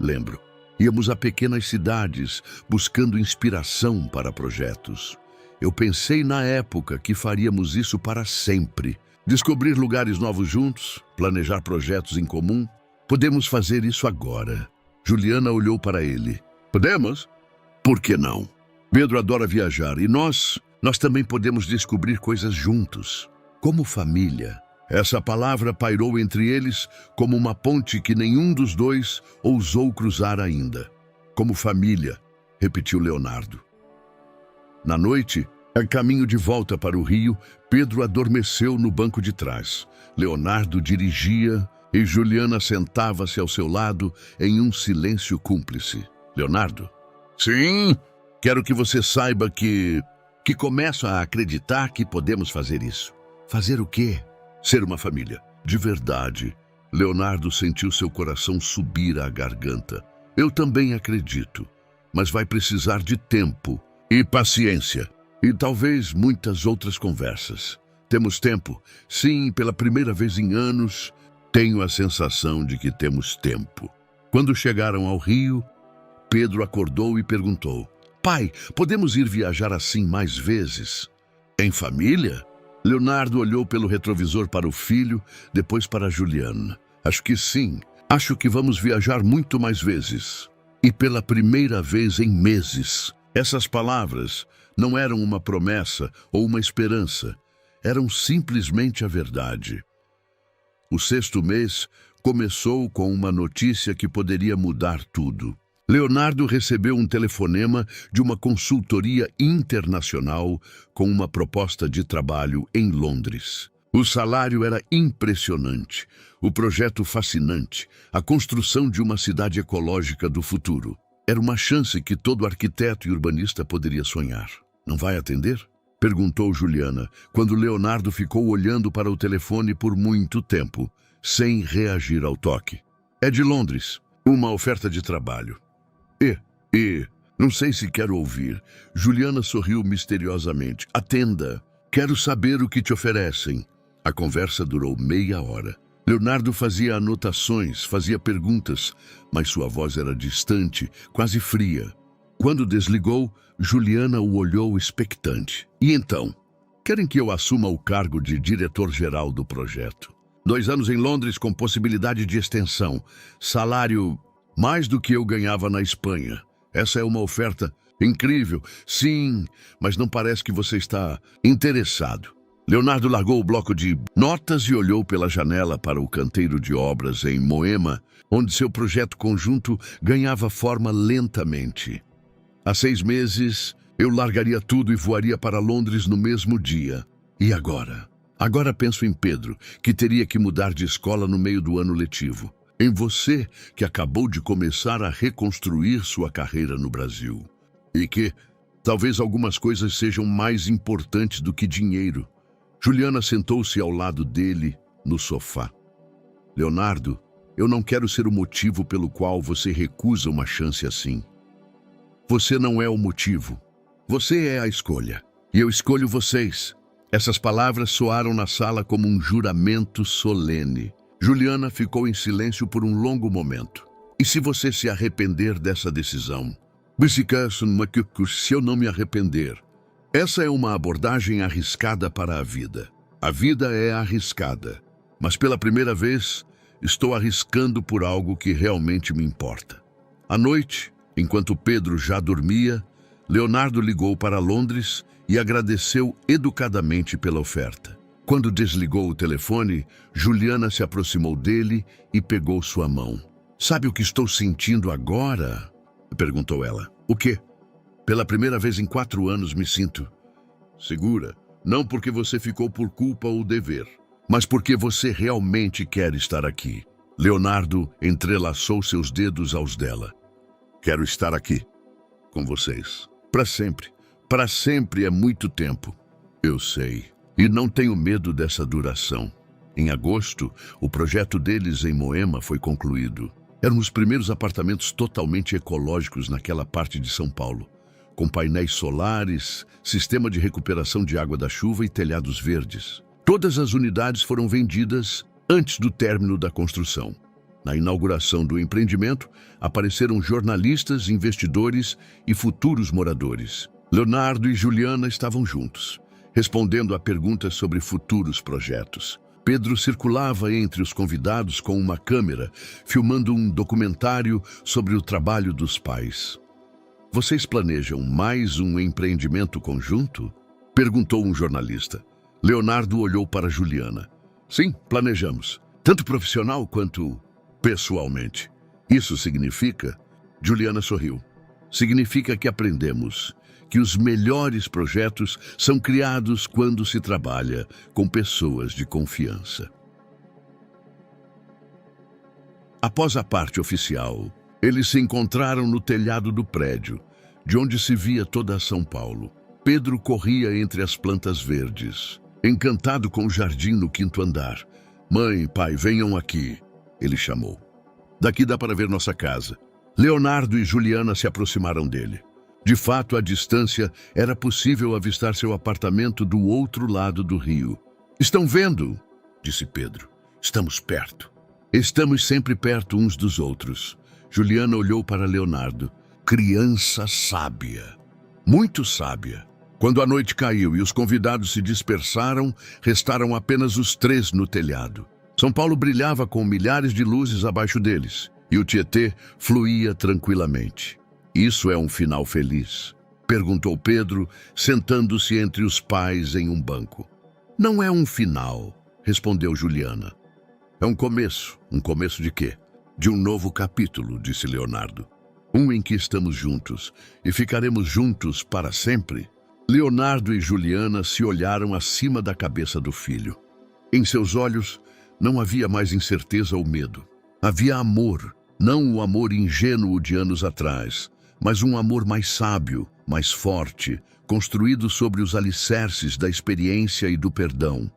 "Lembro. Íamos a pequenas cidades, buscando inspiração para projetos. Eu pensei na época que faríamos isso para sempre. Descobrir lugares novos juntos, planejar projetos em comum. Podemos fazer isso agora." Juliana olhou para ele. "Podemos? Por que não? Pedro adora viajar e nós também podemos descobrir coisas juntos. Como família." Essa palavra pairou entre eles como uma ponte que nenhum dos dois ousou cruzar ainda. "Como família", repetiu Leonardo. Na noite, a caminho de volta para o rio, Pedro adormeceu no banco de trás. Leonardo dirigia e Juliana sentava-se ao seu lado em um silêncio cúmplice. "Leonardo?" "Sim, quero que você saiba que começo a acreditar que podemos fazer isso." "Fazer o quê?" "Ser uma família. De verdade." Leonardo sentiu seu coração subir à garganta. "Eu também acredito, mas vai precisar de tempo e paciência. E talvez muitas outras conversas. Temos tempo? Sim, pela primeira vez em anos, tenho a sensação de que temos tempo." Quando chegaram ao rio, Pedro acordou e perguntou: "Pai, podemos ir viajar assim mais vezes?" "Em família?" Leonardo olhou pelo retrovisor para o filho, depois para Juliana. "Acho que sim. Acho que vamos viajar muito mais vezes. E pela primeira vez em meses." Essas palavras não eram uma promessa ou uma esperança. Eram simplesmente a verdade. O 6º mês começou com uma notícia que poderia mudar tudo. Leonardo recebeu um telefonema de uma consultoria internacional com uma proposta de trabalho em Londres. O salário era impressionante, o projeto fascinante, a construção de uma cidade ecológica do futuro. Era uma chance que todo arquiteto e urbanista poderia sonhar. "Não vai atender?" perguntou Juliana, quando Leonardo ficou olhando para o telefone por muito tempo, sem reagir ao toque. "É de Londres, uma oferta de trabalho." Não sei se quero ouvir." Juliana sorriu misteriosamente. "Atenda. Quero saber o que te oferecem." A conversa durou meia hora. Leonardo fazia anotações, fazia perguntas, mas sua voz era distante, quase fria. Quando desligou, Juliana o olhou expectante. "E então? Querem que eu assuma o cargo de diretor-geral do projeto. 2 anos em Londres com possibilidade de extensão. Salário mais do que eu ganhava na Espanha. Essa é uma oferta incrível." "Sim, mas não parece que você está interessado." Leonardo largou o bloco de notas e olhou pela janela para o canteiro de obras em Moema, onde seu projeto conjunto ganhava forma lentamente. "Há 6 meses, eu largaria tudo e voaria para Londres no mesmo dia. E agora? Agora penso em Pedro, que teria que mudar de escola no meio do ano letivo. Em você, que acabou de começar a reconstruir sua carreira no Brasil. E que talvez algumas coisas sejam mais importantes do que dinheiro." Juliana sentou-se ao lado dele, no sofá. "Leonardo, eu não quero ser o motivo pelo qual você recusa uma chance assim. Você não é o motivo. Você é a escolha. E eu escolho vocês." Essas palavras soaram na sala como um juramento solene. Juliana ficou em silêncio por um longo momento. "E se você se arrepender dessa decisão?" "Se eu não me arrepender?" Essa é uma abordagem arriscada para a vida. A vida é arriscada, mas pela primeira vez estou arriscando por algo que realmente me importa. À noite, enquanto Pedro já dormia, Leonardo ligou para Londres e agradeceu educadamente pela oferta. Quando desligou o telefone, Juliana se aproximou dele e pegou sua mão. "Sabe o que estou sentindo agora?" perguntou ela. "O quê?" "Pela primeira vez em 4 anos me sinto segura. Não porque você ficou por culpa ou dever, mas porque você realmente quer estar aqui." Leonardo entrelaçou seus dedos aos dela. "Quero estar aqui, com vocês. Para sempre. Para sempre é muito tempo." Eu sei. E não tenho medo dessa duração. Em agosto, o projeto deles em Moema foi concluído. Eram os primeiros apartamentos totalmente ecológicos naquela parte de São Paulo, com painéis solares, sistema de recuperação de água da chuva e telhados verdes. Todas as unidades foram vendidas antes do término da construção. Na inauguração do empreendimento, apareceram jornalistas, investidores e futuros moradores. Leonardo e Juliana estavam juntos, respondendo a perguntas sobre futuros projetos. Pedro circulava entre os convidados com uma câmera, filmando um documentário sobre o trabalho dos pais. Vocês planejam mais um empreendimento conjunto? Perguntou um jornalista. Leonardo olhou para Juliana. Sim, planejamos. Tanto profissional quanto pessoalmente. Isso significa... Juliana sorriu. Significa que aprendemos que os melhores projetos são criados quando se trabalha com pessoas de confiança. Após a parte oficial, eles se encontraram no telhado do prédio, de onde se via toda São Paulo. Pedro corria entre as plantas verdes, encantado com o jardim no 5º andar. Mãe, pai, venham aqui, ele chamou. Daqui dá para ver nossa casa. Leonardo e Juliana se aproximaram dele. De fato, à distância, era possível avistar seu apartamento do outro lado do rio. Estão vendo? Disse Pedro. Estamos perto. Estamos sempre perto uns dos outros. Juliana olhou para Leonardo. Criança sábia. Muito sábia. Quando a noite caiu e os convidados se dispersaram, restaram apenas os 3 no telhado. São Paulo brilhava com milhares de luzes abaixo deles, e o Tietê fluía tranquilamente. Isso é um final feliz? Perguntou Pedro, sentando-se entre os pais em um banco. Não é um final, respondeu Juliana. É um começo. Um começo de quê? De um novo capítulo, disse Leonardo. Um em que estamos juntos e ficaremos juntos para sempre. Leonardo e Juliana se olharam acima da cabeça do filho. Em seus olhos não havia mais incerteza ou medo. Havia amor, não o amor ingênuo de anos atrás, mas um amor mais sábio, mais forte, construído sobre os alicerces da experiência e do perdão.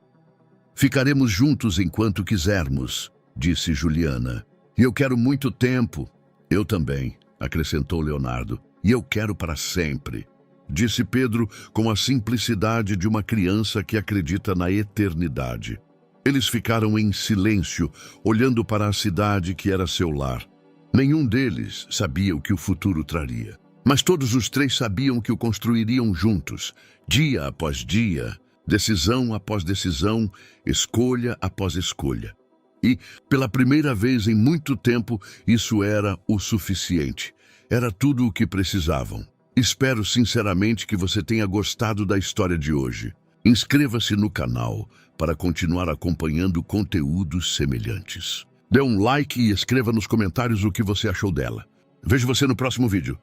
Ficaremos juntos enquanto quisermos, disse Juliana. E eu quero muito tempo. Eu também, acrescentou Leonardo. E eu quero para sempre, disse Pedro com a simplicidade de uma criança que acredita na eternidade. Eles ficaram em silêncio, olhando para a cidade que era seu lar. Nenhum deles sabia o que o futuro traria. Mas todos os 3 sabiam que o construiriam juntos, dia após dia, decisão após decisão, escolha após escolha. E, pela primeira vez em muito tempo, isso era o suficiente. Era tudo o que precisavam. Espero sinceramente que você tenha gostado da história de hoje. Inscreva-se no canal para continuar acompanhando conteúdos semelhantes. Dê um like e escreva nos comentários o que você achou dela. Vejo você no próximo vídeo.